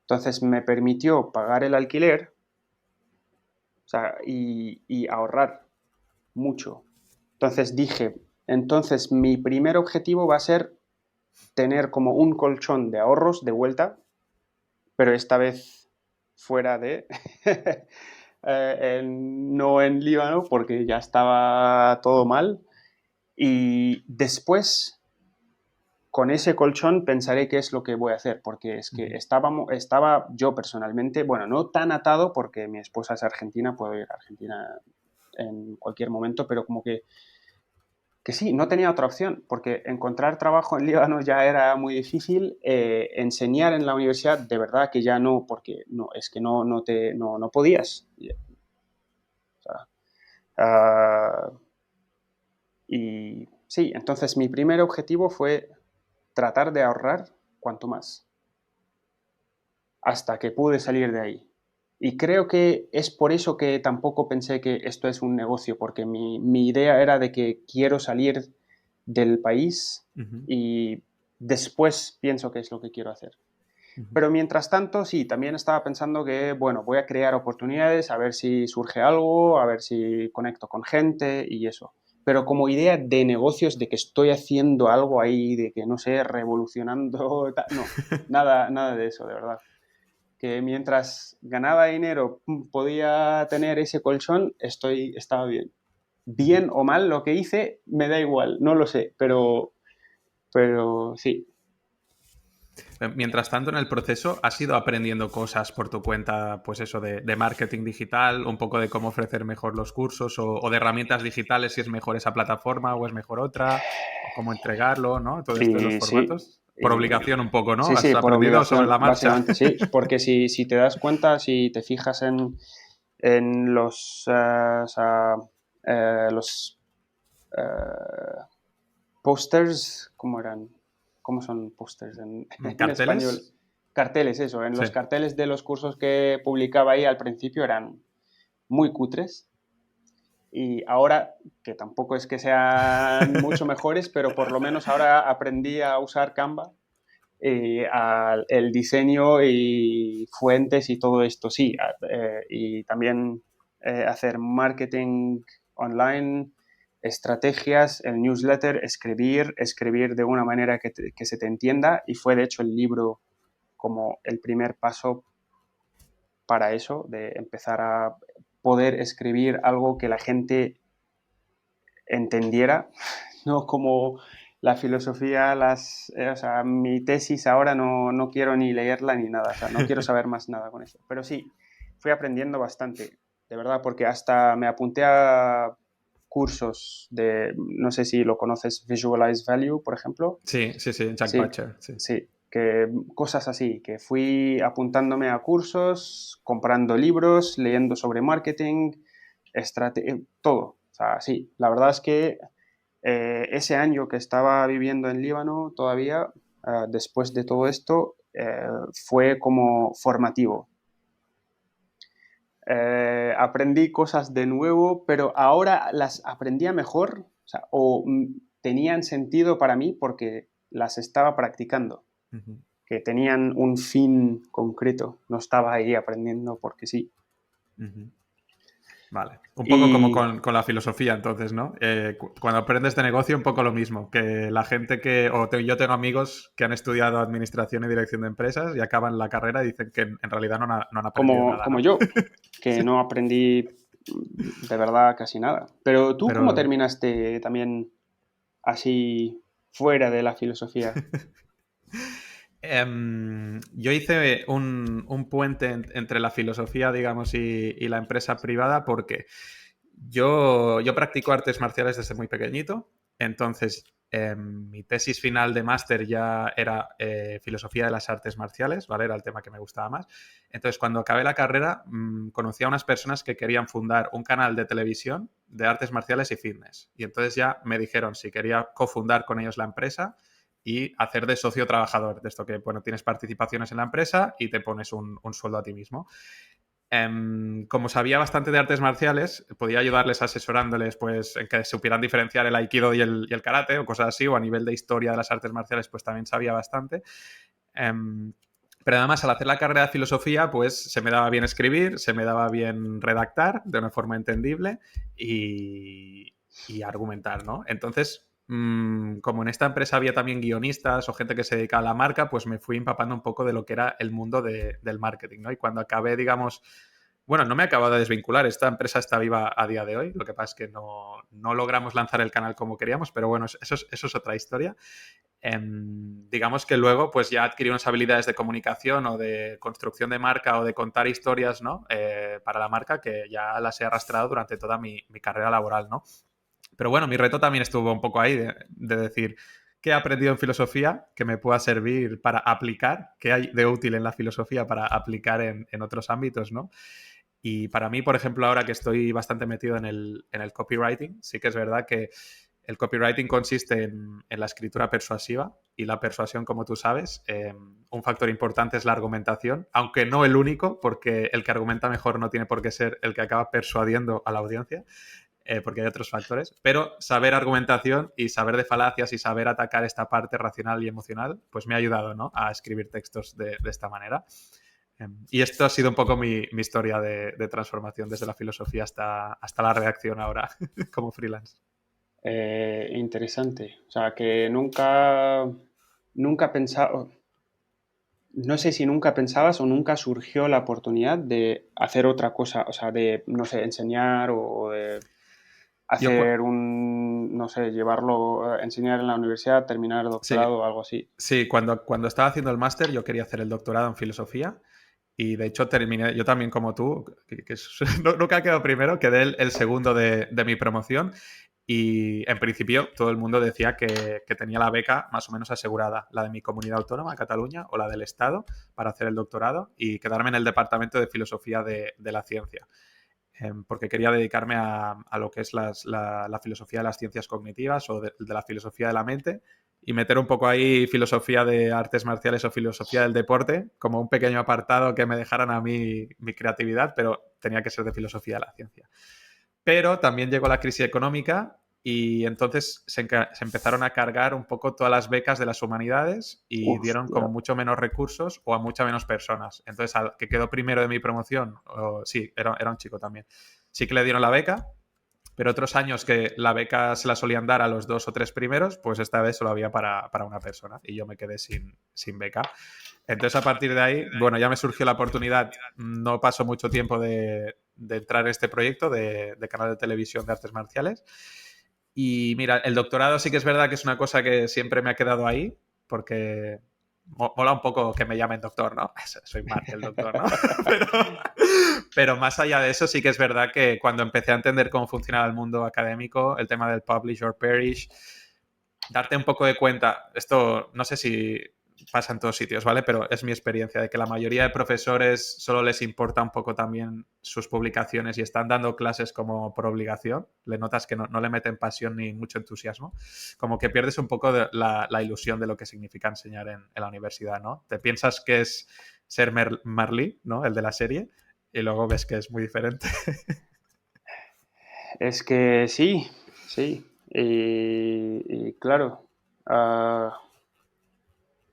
S2: Entonces me permitió pagar el alquiler, o sea, y ahorrar mucho. Entonces dije, entonces mi primer objetivo va a ser tener como un colchón de ahorros de vuelta, pero esta vez fuera de, no en Líbano, porque ya estaba todo mal. Y después, con ese colchón, pensaré qué es lo que voy a hacer, porque es que
S1: Ujú.
S2: estaba yo personalmente, bueno, no tan atado, porque mi esposa es argentina, puedo ir a Argentina en cualquier momento, pero como que sí, no tenía otra opción, porque encontrar trabajo en Líbano ya era muy difícil, enseñar en la universidad de verdad que ya no, porque no, es que no podías. O sea, y sí, entonces mi primer objetivo fue tratar de ahorrar cuanto más, hasta que pude salir de ahí. Y creo que es por eso que tampoco pensé que esto es un negocio, porque mi idea era de que quiero salir del país
S1: Ujú.
S2: y después pienso qué es lo que quiero hacer.
S1: Ujú.
S2: Pero mientras tanto, sí, también estaba pensando que, bueno, voy a crear oportunidades, a ver si surge algo, a ver si conecto con gente y eso. Pero como idea de negocios, de que estoy haciendo algo ahí, de que, no sé, revolucionando, no, nada de eso, de verdad. que mientras ganaba dinero podía tener ese colchón, estaba bien. Bien o mal lo que hice, me da igual, no lo sé, pero sí.
S1: Mientras tanto, en el proceso, ¿has ido aprendiendo cosas por tu cuenta, pues eso, de marketing digital, un poco de cómo ofrecer mejor los cursos o de herramientas digitales, si es mejor esa plataforma o es mejor otra, o cómo entregarlo, ¿no? Todo esto de los
S2: Y sí,
S1: formatos. Por obligación un poco, ¿no?
S2: sí,
S1: ¿Has
S2: sí, por
S1: aprendido sobre la
S2: obligación,
S1: marcha?
S2: básicamente sí, porque si te das cuenta, si te fijas en los eh, pósters, ¿cómo eran? ¿Cómo son pósters en español?
S1: ¿Carteles?
S2: Carteles, eso. En
S1: Sí.
S2: los carteles de los cursos que publicaba ahí al principio eran muy cutres y ahora, que tampoco es que sean mucho mejores, pero por lo menos ahora aprendí a usar Canva, el diseño y fuentes y todo esto, sí. Y también hacer marketing online, estrategias, el newsletter, escribir de una manera que se te entienda y fue de hecho el libro como el primer paso para eso, de empezar a poder escribir algo que la gente entendiera, no como la filosofía, o sea, mi tesis ahora no quiero ni leerla ni nada, o sea, no quiero saber más nada con eso. Pero sí, fui aprendiendo bastante, de verdad, porque hasta me apunté a cursos no sé si lo conoces, Visualize Value, por ejemplo.
S1: Sí, sí, sí, Jack
S2: Sí,
S1: Butcher, sí.
S2: sí, que cosas así, que fui apuntándome a cursos, comprando libros, leyendo sobre marketing, todo. O sea, sí, la verdad es que ese año que estaba viviendo en Líbano todavía, después de todo esto, fue como formativo. Aprendí cosas de nuevo, pero ahora las aprendía mejor, o sea, tenían sentido para mí porque las estaba practicando,
S1: Ujú.
S2: que tenían un fin concreto, no estaba ahí aprendiendo porque sí.
S1: Ujú. Vale. Un poco como
S2: Y
S1: con la filosofía, entonces, ¿no? Cuando aprendes de negocio, un poco lo mismo. Que la gente yo tengo amigos que han estudiado administración y dirección de empresas y acaban la carrera y dicen que en realidad no han aprendido nada,
S2: como
S1: ¿no?
S2: yo, que no aprendí de verdad casi nada. Pero tú, ¿cómo
S1: Pero
S2: terminaste también así fuera de la filosofía?
S1: yo hice un puente entre la filosofía, digamos, y la empresa privada porque yo practico artes marciales desde muy pequeñito, entonces mi tesis final de máster ya era filosofía de las artes marciales, ¿vale? Era el tema que me gustaba más. Entonces, cuando acabé la carrera, conocí a unas personas que querían fundar un canal de televisión de artes marciales y fitness. Y entonces ya me dijeron si quería cofundar con ellos la empresa y hacer de socio trabajador, de esto que, bueno, tienes participaciones en la empresa y te pones un sueldo a ti mismo. Como sabía bastante de artes marciales, podía ayudarles asesorándoles pues, en que supieran diferenciar el aikido y el karate o cosas así, o a nivel de historia de las artes marciales, pues también sabía bastante. Pero además, al hacer la carrera de filosofía, pues se me daba bien escribir, se me daba bien redactar de una forma entendible y argumentar, ¿no? Entonces, como en esta empresa había también guionistas o gente que se dedica a la marca, pues me fui empapando un poco de lo que era el mundo del marketing, ¿no? Y cuando acabé, digamos, bueno, no me he acabado de desvincular, esta empresa está viva a día de hoy, lo que pasa es que no logramos lanzar el canal como queríamos, pero bueno, eso es otra historia. Digamos que luego pues ya adquirí unas habilidades de comunicación o de construcción de marca o de contar historias, ¿no? Para la marca que ya las he arrastrado durante toda mi carrera laboral, ¿no? Pero bueno, mi reto también estuvo un poco ahí de decir qué he aprendido en filosofía que me pueda servir para aplicar, qué hay de útil en la filosofía para aplicar en otros ámbitos, ¿no? Y para mí, por ejemplo, ahora que estoy bastante metido en el copywriting, sí que es verdad que el copywriting consiste en la escritura persuasiva y la persuasión, como tú sabes, un factor importante es la argumentación, aunque no el único, porque el que argumenta mejor no tiene por qué ser el que acaba persuadiendo a la audiencia, porque hay otros factores, pero saber argumentación y saber de falacias y saber atacar esta parte racional y emocional, pues me ha ayudado, ¿no? A escribir textos de esta manera. Y esto ha sido un poco mi historia de transformación desde la filosofía hasta la redacción ahora como freelance.
S2: Interesante. O sea, que nunca he pensado, no sé si nunca pensabas o nunca surgió la oportunidad de hacer otra cosa, o sea, de, no sé, enseñar o de
S1: Yo, cu-
S2: hacer un, no sé, llevarlo, enseñar en la universidad, terminar el
S1: sí,
S2: doctorado o algo así.
S1: sí, cuando estaba haciendo el máster yo quería hacer el doctorado en filosofía y de hecho terminé, yo también como tú, nunca he quedado primero, quedé el segundo de mi promoción y en principio todo el mundo decía que tenía la beca más o menos asegurada, la de mi comunidad autónoma, Cataluña, o la del Estado para hacer el doctorado y quedarme en el departamento de filosofía de la ciencia. Porque quería dedicarme a lo que es la filosofía de las ciencias cognitivas o de la filosofía de la mente y meter un poco ahí filosofía de artes marciales o filosofía del deporte como un pequeño apartado que me dejaran a mí mi creatividad, pero tenía que ser de filosofía de la ciencia. Pero también llegó la crisis económica y entonces se empezaron a cargar un poco todas las becas de las humanidades y dieron
S2: Hostia.
S1: como mucho menos recursos o a mucha menos personas. Entonces, al que quedó primero de mi promoción, sí, era un chico también, sí que le dieron la beca, pero otros años que la beca se la solían dar a los 2 o 3 primeros, pues esta vez solo había para una persona y yo me quedé sin beca. Entonces, a partir de ahí, bueno, ya me surgió la oportunidad, no pasó mucho tiempo de entrar en este proyecto de canal de televisión de artes marciales. Y mira, el doctorado sí que es verdad que es una cosa que siempre me ha quedado ahí, porque mola un poco que me llamen doctor, ¿no? Soy Mark el doctor, ¿no? pero, pero más allá de eso, sí que es verdad que cuando empecé a entender cómo funcionaba el mundo académico, el tema del publish or perish, darte un poco de cuenta, esto no sé si pasa en todos sitios, ¿vale? Pero es mi experiencia de que la mayoría de profesores solo les importa un poco también sus publicaciones y están dando clases como por obligación. Le notas que no le meten pasión ni mucho entusiasmo. Como que pierdes un poco de la ilusión de lo que significa enseñar en la universidad, ¿no? Te piensas que es ser Marley, ¿no? El de la serie, y luego ves que es muy diferente.
S2: Es que sí, sí. Y claro, ah,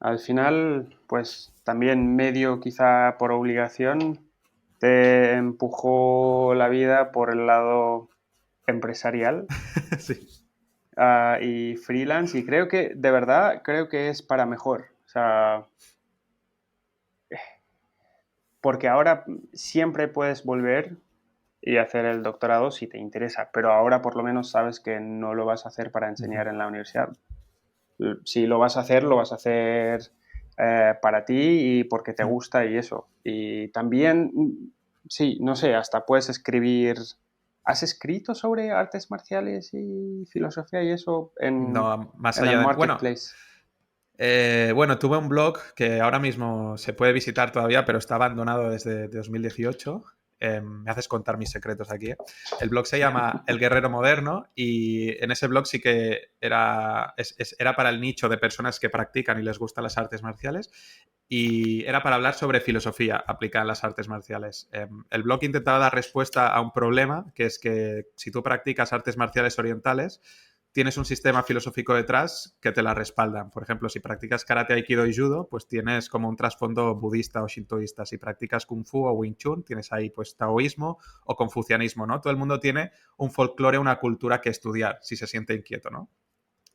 S2: al final, pues también medio quizá por obligación, te empujó la vida por el lado empresarial,
S1: sí.
S2: y freelance y creo que, de verdad, creo que es para mejor. O sea, porque ahora siempre puedes volver y hacer el doctorado si te interesa, pero ahora por lo menos sabes que no lo vas a hacer para
S1: Uh -huh.
S2: enseñar en la universidad. Si lo vas a hacer para ti y porque te gusta y eso. Y también, sí, no sé, hasta puedes escribir. ¿Has escrito sobre artes marciales y filosofía y eso
S1: No, más
S2: en el
S1: allá de... Bueno,
S2: marketplace?
S1: bueno, tuve un blog que ahora mismo se puede visitar todavía, pero está abandonado desde 2018. Me haces contar mis secretos aquí. El blog se llama El Guerrero Moderno y en ese blog sí que era para el nicho de personas que practican y les gustan las artes marciales y era para hablar sobre filosofía aplicada en las artes marciales. El blog intentaba dar respuesta a un problema, que es que si tú practicas artes marciales orientales, tienes un sistema filosófico detrás que te la respaldan. Por ejemplo, si practicas karate, aikido y judo, pues tienes como un trasfondo budista o shintoísta. Si practicas kung fu o wing chun, tienes ahí pues taoísmo o confucianismo, ¿no? Todo el mundo tiene un folclore, una cultura que estudiar si se siente inquieto, ¿no?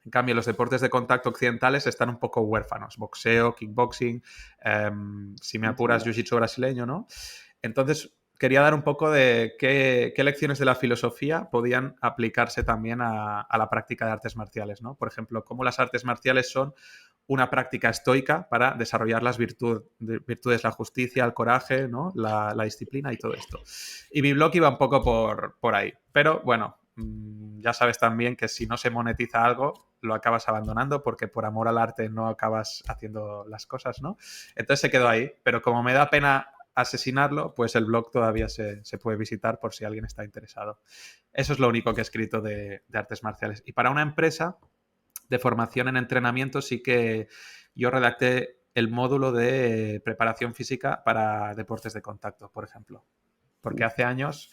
S1: En cambio, los deportes de contacto occidentales están un poco huérfanos. Boxeo, kickboxing, si me apuras,
S2: Entiendo.
S1: jiu-jitsu brasileño, ¿no? Entonces, quería dar un poco de qué lecciones de la filosofía podían aplicarse también a la práctica de artes marciales, ¿no? Por ejemplo, cómo las artes marciales son una práctica estoica para desarrollar las virtudes, la justicia, el coraje, ¿no? La disciplina y todo esto. Y mi blog iba un poco por ahí. Pero bueno, ya sabes también que si no se monetiza algo, lo acabas abandonando porque por amor al arte no acabas haciendo las cosas, ¿no? Entonces se quedó ahí. Pero como me da pena asesinarlo, pues el blog todavía se puede visitar por si alguien está interesado. Eso es lo único que he escrito de artes marciales. Y para una empresa de formación en entrenamiento sí que yo redacté el módulo de preparación física para deportes de contacto, por ejemplo. Porque hace años,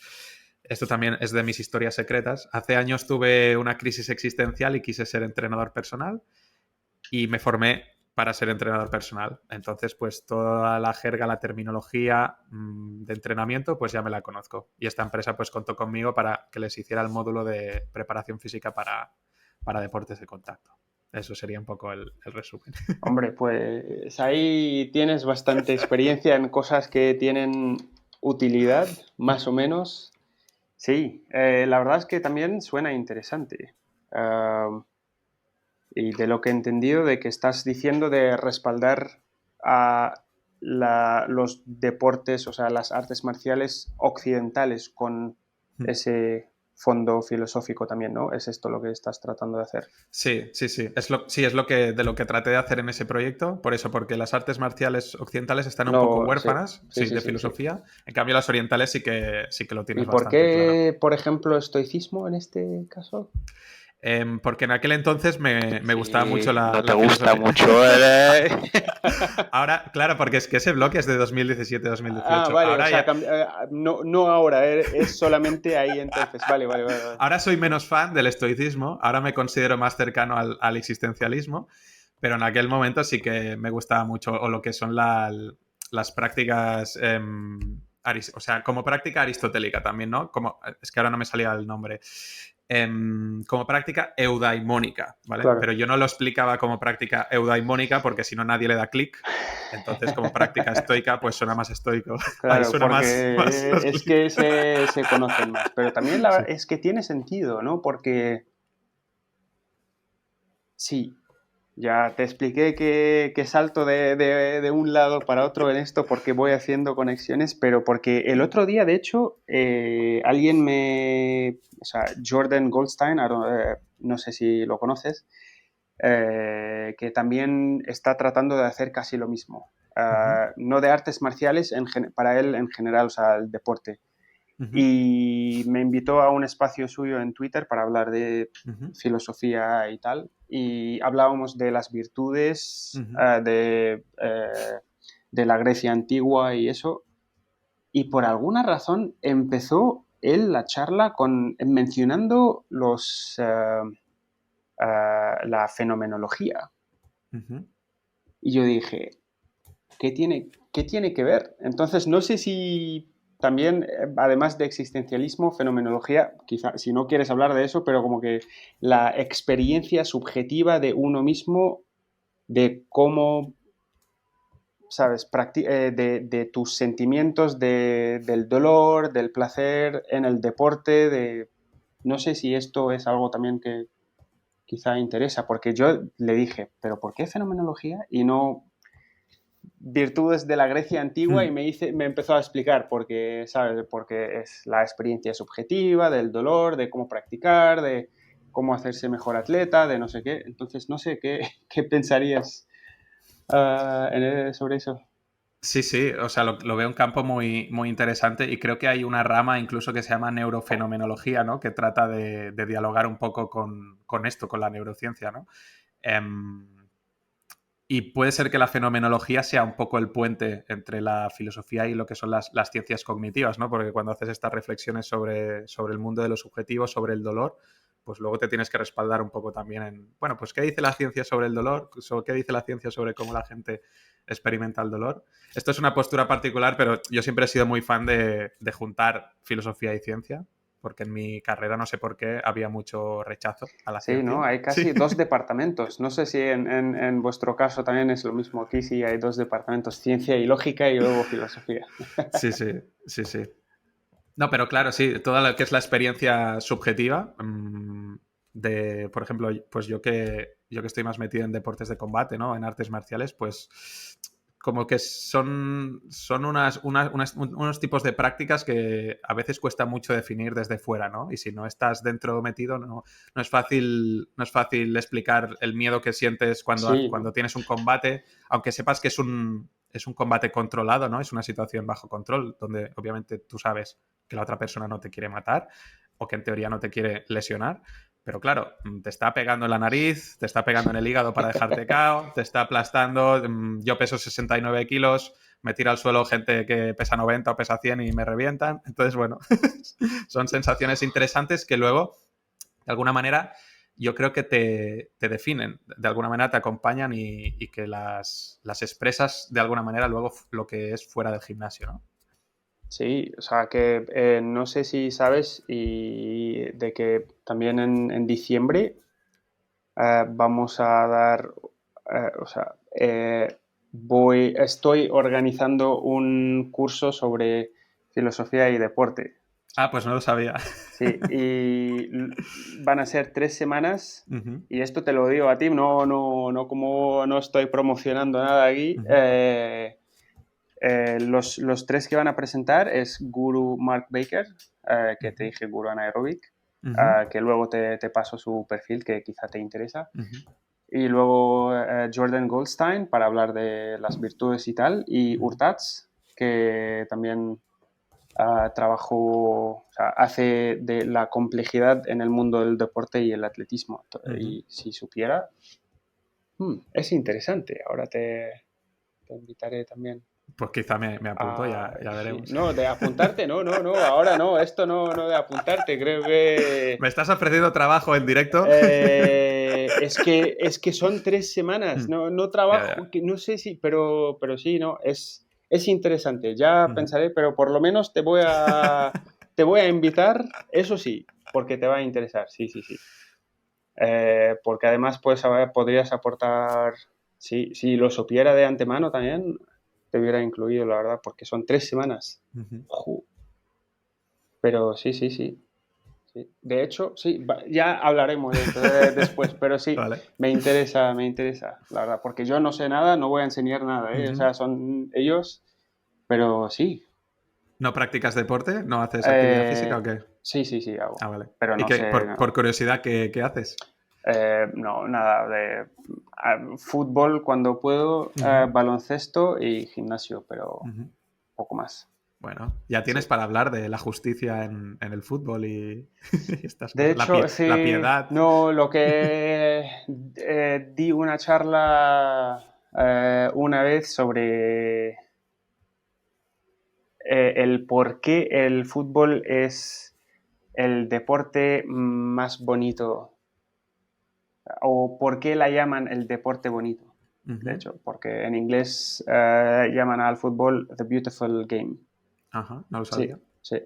S1: esto también es de mis historias secretas, hace años tuve una crisis existencial y quise ser entrenador personal y me formé para ser entrenador personal. Entonces, pues toda la jerga, la terminología de entrenamiento, pues ya me la conozco. Y esta empresa pues contó conmigo para que les hiciera el módulo de preparación física para deportes de contacto. Eso sería un poco el resumen.
S2: Hombre, pues ahí tienes bastante experiencia en cosas que tienen utilidad, más o menos. Sí, la verdad es que también suena interesante. Ah, y de lo que he entendido, de que estás diciendo de respaldar a los deportes, o sea, las artes marciales occidentales con ese fondo filosófico también, ¿no? ¿Es esto lo que estás tratando de hacer?
S1: Sí, sí, sí. Es lo que, de lo que traté de hacer en ese proyecto. Por eso, porque las artes marciales occidentales están un poco
S2: No, sí,
S1: huérfanas,
S2: sí,
S1: sí,
S2: sí,
S1: de
S2: sí, sí.
S1: filosofía. En cambio, las orientales sí que lo
S2: ¿Y
S1: tienes
S2: por
S1: bastante claro.
S2: qué, por ejemplo, estoicismo en este caso?
S1: Porque en aquel entonces me gustaba mucho
S3: Sí, no te
S1: la
S3: gusta
S1: filosofía.
S3: mucho.
S1: Ahora, claro, porque es que ese bloque es de
S2: Ah,
S1: 2017-2018.
S2: vale, o
S1: Ahora
S2: sea,
S1: ya,
S2: no, no ahora, es solamente ahí entonces. Vale, vale, vale, vale.
S1: ahora soy menos fan del estoicismo, ahora me considero más cercano al existencialismo, pero en aquel momento sí que me gustaba mucho, o lo que son las prácticas, o sea, como práctica aristotélica también, ¿no? Como, es que ahora no me salía el nombre. Como práctica eudaimónica, ¿vale?
S2: Claro.
S1: Pero yo no lo explicaba como práctica eudaimónica porque si no nadie le da clic. Entonces, como práctica estoica, pues suena más estoico. Ahí
S2: Claro,
S1: suena más
S2: porque es
S1: clic.
S2: que se conocen más, pero también
S1: Sí.
S2: es que tiene sentido, ¿no? Porque sí, ya te expliqué que salto de un lado para otro en esto porque voy haciendo conexiones, pero porque el otro día, de hecho, o sea, Jordan Goldstein, no sé si lo conoces, que también está tratando de hacer casi lo mismo.
S1: Ujú,
S2: No de artes marciales para él en general, o sea, el deporte.
S1: ujú,
S2: Y me invitó a un espacio suyo en Twitter para hablar de
S1: ujú,
S2: filosofía y tal. Y hablábamos de las virtudes
S1: ujú,
S2: de la Grecia antigua y eso. Y por alguna razón empezó él la charla mencionando la fenomenología.
S1: ujú.
S2: Y yo dije, qué tiene que ver? Entonces, no sé si también, además de existencialismo, fenomenología, quizá si no quieres hablar de eso, pero como que la experiencia subjetiva de uno mismo, de cómo, ¿sabes? De tus sentimientos del dolor, del placer en el deporte, No sé si esto es algo también que quizá interesa, porque yo le dije, ¿pero por qué fenomenología? Y no virtudes de la Grecia antigua y
S1: Hmm.
S2: me empezó a explicar porque, ¿sabes? Porque es la experiencia subjetiva, del dolor, de cómo practicar, de cómo hacerse mejor atleta, de no sé qué. Entonces, no sé qué pensarías sobre eso.
S1: Sí, sí, o sea, lo veo un campo muy, muy interesante y creo que hay una rama incluso que se llama neurofenomenología, ¿no? Que trata de dialogar un poco con esto, con la neurociencia, ¿no? Em, y puede ser que la fenomenología sea un poco el puente entre la filosofía y lo que son las ciencias cognitivas, ¿no? Porque cuando haces estas reflexiones sobre el mundo de los subjetivos, sobre el dolor, pues luego te tienes que respaldar un poco también en, bueno, pues qué dice la ciencia sobre el dolor, qué dice la ciencia sobre cómo la gente experimenta el dolor. Esto es una postura particular, pero yo siempre he sido muy fan de juntar filosofía y ciencia, porque en mi carrera no sé por qué había mucho rechazo a la
S2: Sí, ¿no?
S1: ciencia.
S2: Hay
S1: Sí.
S2: casi dos departamentos. No sé si en vuestro caso también es lo mismo. Aquí sí hay dos departamentos, ciencia y lógica y luego filosofía.
S1: Sí, sí, sí, sí. No, pero claro, sí, toda lo que es la experiencia subjetiva, por ejemplo, pues yo que estoy más metido en deportes de combate, ¿no? En artes marciales, pues como que son unos tipos de prácticas que a veces cuesta mucho definir desde fuera, ¿no? Y si no estás dentro metido, no es fácil explicar el miedo que sientes
S2: Sí,
S1: cuando tienes un combate, aunque sepas que es un combate controlado, ¿no? Es una situación bajo control, donde obviamente tú sabes que la otra persona no te quiere matar o que en teoría no te quiere lesionar. Pero claro, te está pegando en la nariz, te está pegando en el hígado para dejarte cao, te está aplastando. Yo peso 69 kilos, me tira al suelo gente que pesa 90 o pesa 100 y me revientan. Entonces, bueno, son sensaciones interesantes que luego, de alguna manera, yo creo que te definen, de alguna manera te acompañan y que las expresas de alguna manera luego lo que es fuera del gimnasio, ¿no?
S2: sí, o sea que no sé si sabes y de que también en diciembre vamos a dar, o sea, estoy organizando un curso sobre filosofía y deporte.
S1: Ah, pues no lo sabía.
S2: Sí, y van a ser 3 semanas.
S1: Ujú,
S2: Y esto te lo digo a ti, no como no estoy promocionando nada aquí.
S1: ujú,
S2: Los tres que van a presentar es Guru Mark Baker, que te
S1: ujú,
S2: dije, Guru Anaerobic,
S1: ujú,
S2: que luego te paso su perfil que quizá te interesa.
S1: ujú,
S2: Y luego Jordan Goldstein para hablar de las virtudes y tal. Y
S1: ujú,
S2: Urtats, que también trabajó, o sea, hace de la complejidad en el mundo del deporte y el atletismo.
S1: ujú.
S2: Y si supiera, es interesante. Ahora te invitaré también.
S1: Pues quizá me apunto, ya
S2: Sí.
S1: veremos.
S2: No, de apuntarte, no, ahora no, esto no de apuntarte, creo que
S1: ¿Me estás ofreciendo trabajo en directo?
S2: es que son 3 semanas,
S1: Mm,
S2: no
S1: ya,
S2: trabajo,
S1: ya.
S2: no sé si, pero sí, no, es interesante, ya
S1: Ujú.
S2: pensaré, pero por lo menos te voy a invitar, eso sí, porque te va a interesar, sí, sí, sí. Porque además, pues, podrías aportar, si lo supiera de antemano también, te hubiera incluido, la verdad, porque son 3 semanas.
S1: Ujú.
S2: Ju. Pero sí, sí, sí. Sí. De hecho, sí, ya hablaremos de esto después, pero sí,
S1: Vale.
S2: me interesa, la verdad, porque yo no sé nada, no voy a enseñar nada, ¿eh? O
S1: Ujú.
S2: sea, son ellos, pero sí.
S1: ¿No practicas deporte? ¿No haces actividad física o
S2: Eh,
S1: qué?
S2: sí, sí, sí, hago,
S1: Ah, vale.
S2: pero
S1: ¿Y
S2: no
S1: qué,
S2: sé,
S1: por
S2: no,
S1: curiosidad, qué haces?
S2: no, nada de fútbol cuando puedo,
S1: Ujú,
S2: baloncesto y gimnasio, pero
S1: ujú.
S2: poco más.
S1: Bueno, ya tienes
S2: Sí.
S1: para hablar de la justicia en el fútbol y, y estas
S2: De
S1: cosas.
S2: hecho,
S1: La
S2: sí,
S1: piedad.
S2: no, lo que di una charla una vez sobre el por qué el fútbol es el deporte más bonito o por qué la llaman el deporte bonito. De
S1: Ujú.
S2: hecho, porque en inglés llaman al fútbol the beautiful game.
S1: Ajá, no lo
S2: Sí,
S1: sabía.
S2: sí.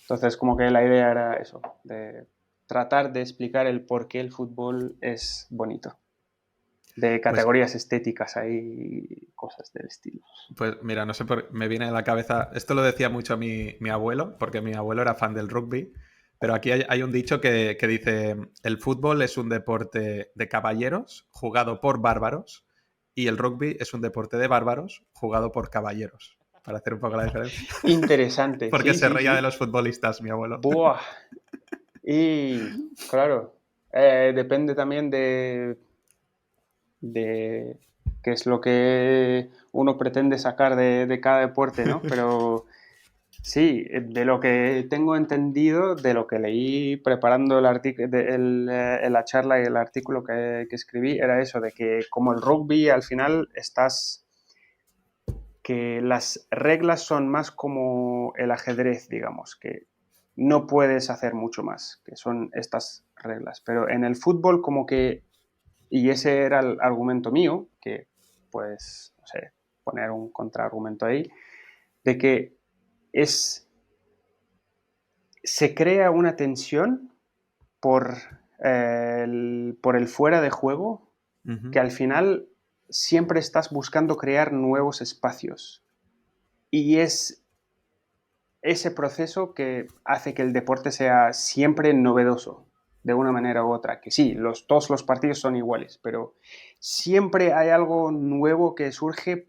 S2: Entonces, como que la idea era eso, de tratar de explicar el por qué el fútbol es bonito. De
S1: Pues,
S2: categorías estéticas hay cosas del estilo.
S1: pues mira, no sé me viene a la cabeza. Esto lo decía mucho mi abuelo, porque mi abuelo era fan del rugby. Pero aquí hay un dicho que dice: el fútbol es un deporte de caballeros jugado por bárbaros y el rugby es un deporte de bárbaros jugado por caballeros. Para hacer un poco la diferencia.
S2: Interesante,
S1: Porque
S2: sí,
S1: se
S2: sí,
S1: reía de
S2: sí.
S1: los futbolistas, mi abuelo.
S2: Buah. Y claro, depende también de qué es lo que uno pretende sacar de cada deporte, ¿no? Pero sí, de lo que tengo entendido, de lo que leí preparando la charla y el artículo que escribí, era eso, de que como el rugby al final que las reglas son más como el ajedrez, digamos, que no puedes hacer mucho más, que son estas reglas. Pero en el fútbol como que, y ese era el argumento mío, que pues, no sé, poner un contraargumento ahí, de que es se crea una tensión por, por el fuera de juego
S1: Ujú.
S2: que al final siempre estás buscando crear nuevos espacios. Y es ese proceso que hace que el deporte sea siempre novedoso, de una manera u otra. Que sí, todos los partidos son iguales, pero siempre hay algo nuevo que surge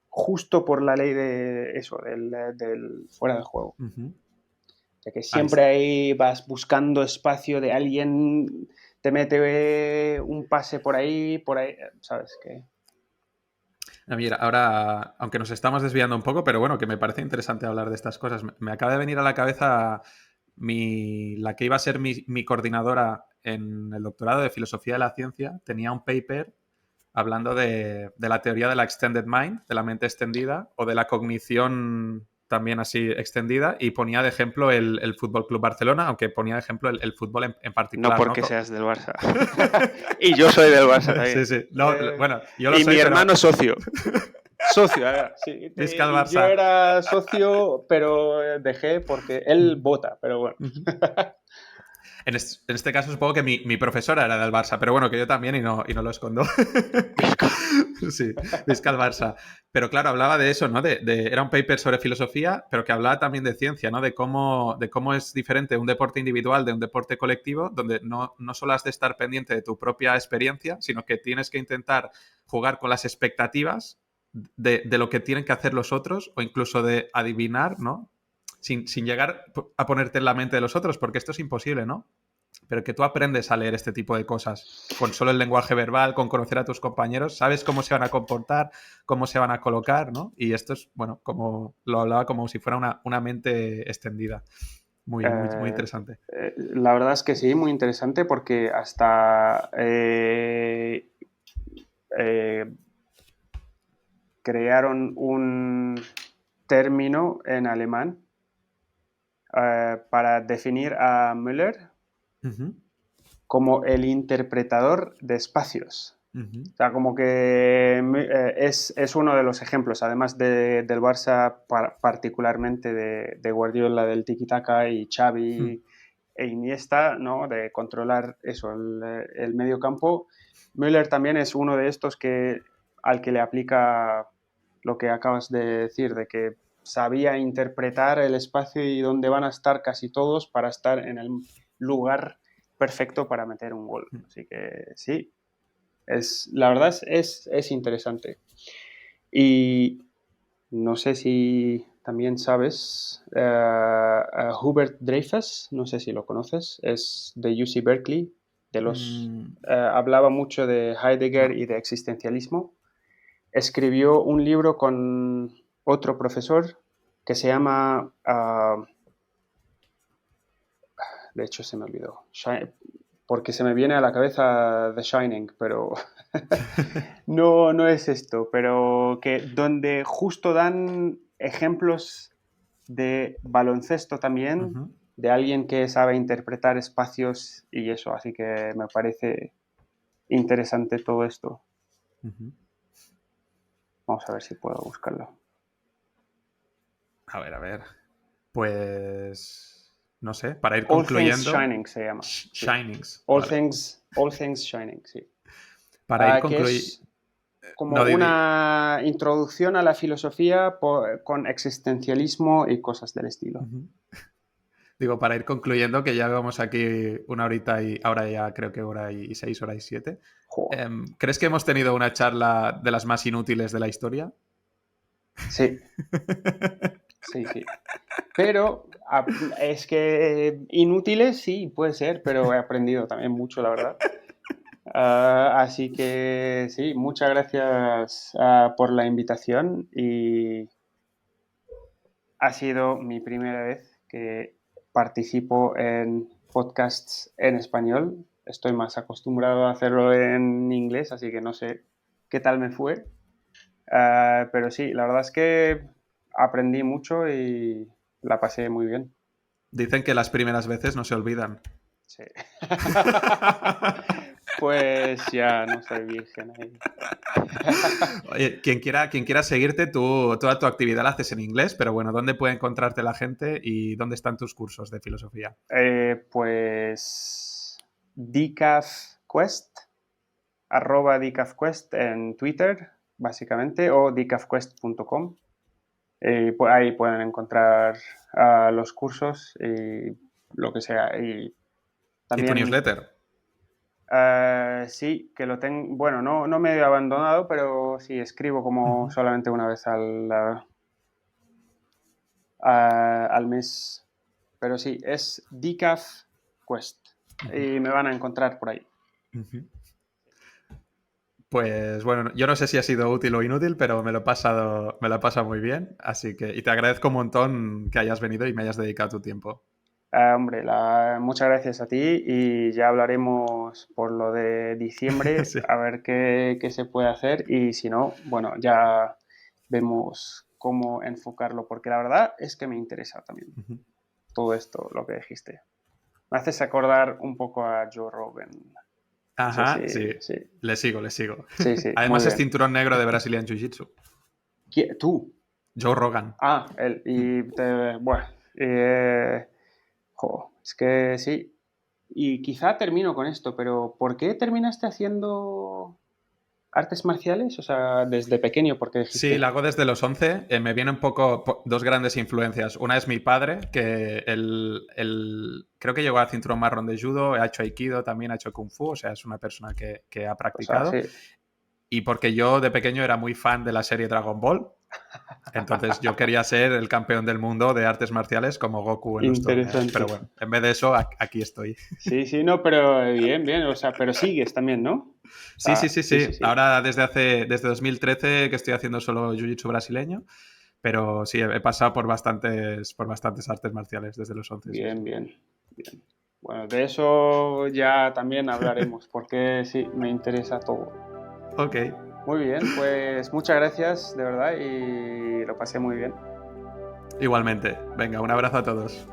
S2: justo por la ley de eso, del fuera de juego.
S1: Ujú.
S2: De que
S1: Ahí
S2: siempre ahí vas buscando espacio de alguien, te mete un pase por ahí, ¿sabes qué?
S1: Mira, ahora, aunque nos estamos desviando un poco, pero bueno, que me parece interesante hablar de estas cosas. Me acaba de venir a la cabeza la que iba a ser mi coordinadora en el doctorado de Filosofía de la Ciencia, tenía un paper hablando de la teoría de la extended mind, de la mente extendida, o de la cognición también así extendida, y ponía de ejemplo el Fútbol Club Barcelona, aunque ponía de ejemplo el fútbol en
S2: No
S1: particular, ¿no?
S2: porque seas del Barça. Y yo soy del Barça
S1: Sí,
S2: también.
S1: sí. No, bueno, yo lo
S2: Y mi
S1: soy, pero
S2: hermano socio. Socio, sí.
S1: Visca el
S2: Y yo
S1: Barça.
S2: era socio, pero dejé porque él vota, pero bueno.
S1: Ujú. En este caso supongo que mi profesora era del Barça, pero bueno, que yo también y no lo escondo. Sí, Visca al Barça. Pero claro, hablaba de eso, ¿no? Era un paper sobre filosofía, pero que hablaba también de ciencia, ¿no? De cómo es diferente un deporte individual de un deporte colectivo, donde no solo has de estar pendiente de tu propia experiencia, sino que tienes que intentar jugar con las expectativas de lo que tienen que hacer los otros o incluso de adivinar, ¿no? Sin llegar a ponerte en la mente de los otros, porque esto es imposible, ¿no? Pero que tú aprendes a leer este tipo de cosas con solo el lenguaje verbal, con conocer a tus compañeros, sabes cómo se van a comportar, cómo se van a colocar, ¿no? Y esto es, bueno, como lo hablaba como si fuera una mente extendida. Muy
S2: Eh,
S1: interesante.
S2: la verdad es que sí, muy interesante porque hasta eh, crearon un término en alemán para definir a Müller
S1: Uh-huh.
S2: como el interpretador de espacios.
S1: Uh-huh.
S2: O sea, como que es uno de los ejemplos, además del Barça, particularmente de Guardiola, del tiki-taka y
S1: Uh-huh.
S2: Xavi e Iniesta, ¿no? De controlar eso, el medio campo. Müller también es uno de estos al que le aplica lo que acabas de decir, de que sabía interpretar el espacio y dónde van a estar casi todos para estar en el lugar perfecto para meter un gol. Así que sí, la verdad es interesante. Y no sé si también sabes, Hubert Dreyfus, no sé si lo conoces, es de UC Berkeley,
S1: Mm,
S2: hablaba mucho de Heidegger
S1: no.
S2: y de existencialismo. Escribió un libro con otro profesor que se llama, de hecho se me olvidó, porque se me viene a la cabeza The Shining, pero no, no es esto, pero que donde justo dan ejemplos de baloncesto también,
S1: Uh-huh.
S2: de alguien que sabe interpretar espacios y eso, así que me parece interesante todo esto.
S1: Uh-huh.
S2: Vamos a ver si puedo buscarlo.
S1: A ver, a ver. Pues no sé, para ir
S2: All Things
S1: concluyendo,
S2: Shining se llama, sí.
S1: Shinings, vale.
S2: All Things Shining, sí.
S1: Para ir
S2: Que
S1: concluyendo,
S2: es como
S1: no,
S2: una introducción a la filosofía con existencialismo y cosas del estilo.
S1: uh-huh. Digo, para ir concluyendo, que ya vamos aquí una horita y ahora ya creo que hora y 6, hora y 7.
S2: Jo,
S1: ¿Crees que hemos tenido una charla de las más inútiles de la historia?
S2: sí, sí, sí. Pero es que inútiles sí, puede ser, pero he aprendido también mucho, la verdad. Así que sí, muchas gracias por la invitación y ha sido mi primera vez que participo en podcasts en español. Estoy más acostumbrado a hacerlo en inglés, así que no sé qué tal me fue. Pero sí, la verdad es que aprendí mucho y la pasé muy bien.
S1: Dicen que las primeras veces no se olvidan.
S2: Sí. Pues ya no soy virgen ahí.
S1: Oye, quien quiera seguirte, toda tu actividad la haces en inglés, pero bueno, ¿dónde puede encontrarte la gente y dónde están tus cursos de filosofía?
S2: Pues Decaf Quest, @decafquest en Twitter, básicamente, o decafquest.com. Ahí pueden encontrar los cursos y lo que sea. Y
S1: ¿Y tu
S2: también,
S1: newsletter?
S2: sí, que lo tengo, bueno, no me he abandonado, pero sí, escribo como
S1: Uh-huh.
S2: solamente una vez al mes. Pero sí, es Decaf Quest.
S1: Uh-huh.
S2: Y me van a encontrar por ahí.
S1: Uh-huh. Pues bueno, yo no sé si ha sido útil o inútil, pero me lo he pasado muy bien. Así que, y te agradezco un montón que hayas venido y me hayas dedicado tu tiempo.
S2: Hombre, muchas gracias a ti y ya hablaremos por lo de diciembre,
S1: Sí.
S2: a ver qué se puede hacer y si no, bueno, ya vemos cómo enfocarlo, porque la verdad es que me interesa también
S1: Uh-huh.
S2: todo esto, lo que dijiste. Me haces acordar un poco a Joe Rogan. No sé
S1: Ajá, sí.
S2: si, sí,
S1: Le sigo, le sigo.
S2: sí, sí, muy
S1: Además es
S2: bien.
S1: cinturón negro de Brazilian Jiu-Jitsu.
S2: ¿Tú?
S1: Joe Rogan.
S2: Él. Bueno, jo, es que sí. Y quizá termino con esto, pero ¿por qué terminaste haciendo artes marciales? O sea, desde pequeño, porque
S1: Sí,
S2: dijiste,
S1: la hago desde los 11. Me vienen un poco dos grandes influencias. Una es mi padre, que creo que llegó al cinturón marrón de judo, ha hecho aikido, también ha hecho kung fu, o sea, es una persona que ha
S2: o sea,
S1: practicado.
S2: sí.
S1: Y porque yo de pequeño era muy fan de la serie Dragon Ball, entonces yo quería ser el campeón del mundo de artes marciales como Goku en los torneos.
S2: Interesante.
S1: Pero bueno, en vez de eso, aquí estoy.
S2: Sí, sí, no, pero bien, bien, o sea, pero sigues también, ¿no? O
S1: Sí, sí,
S2: sea,
S1: sí,
S2: sí, sí,
S1: sí.
S2: sí.
S1: Ahora desde 2013 que estoy haciendo solo jiu-jitsu brasileño, pero sí, he pasado por bastantes artes marciales desde los 11, sí,
S2: Bien,
S1: sí.
S2: bien, bien. Bueno, de eso ya también hablaremos, porque sí, me interesa todo.
S1: Ok,
S2: Muy bien, pues muchas gracias, de verdad, y lo pasé muy bien.
S1: igualmente. Venga, un abrazo a todos.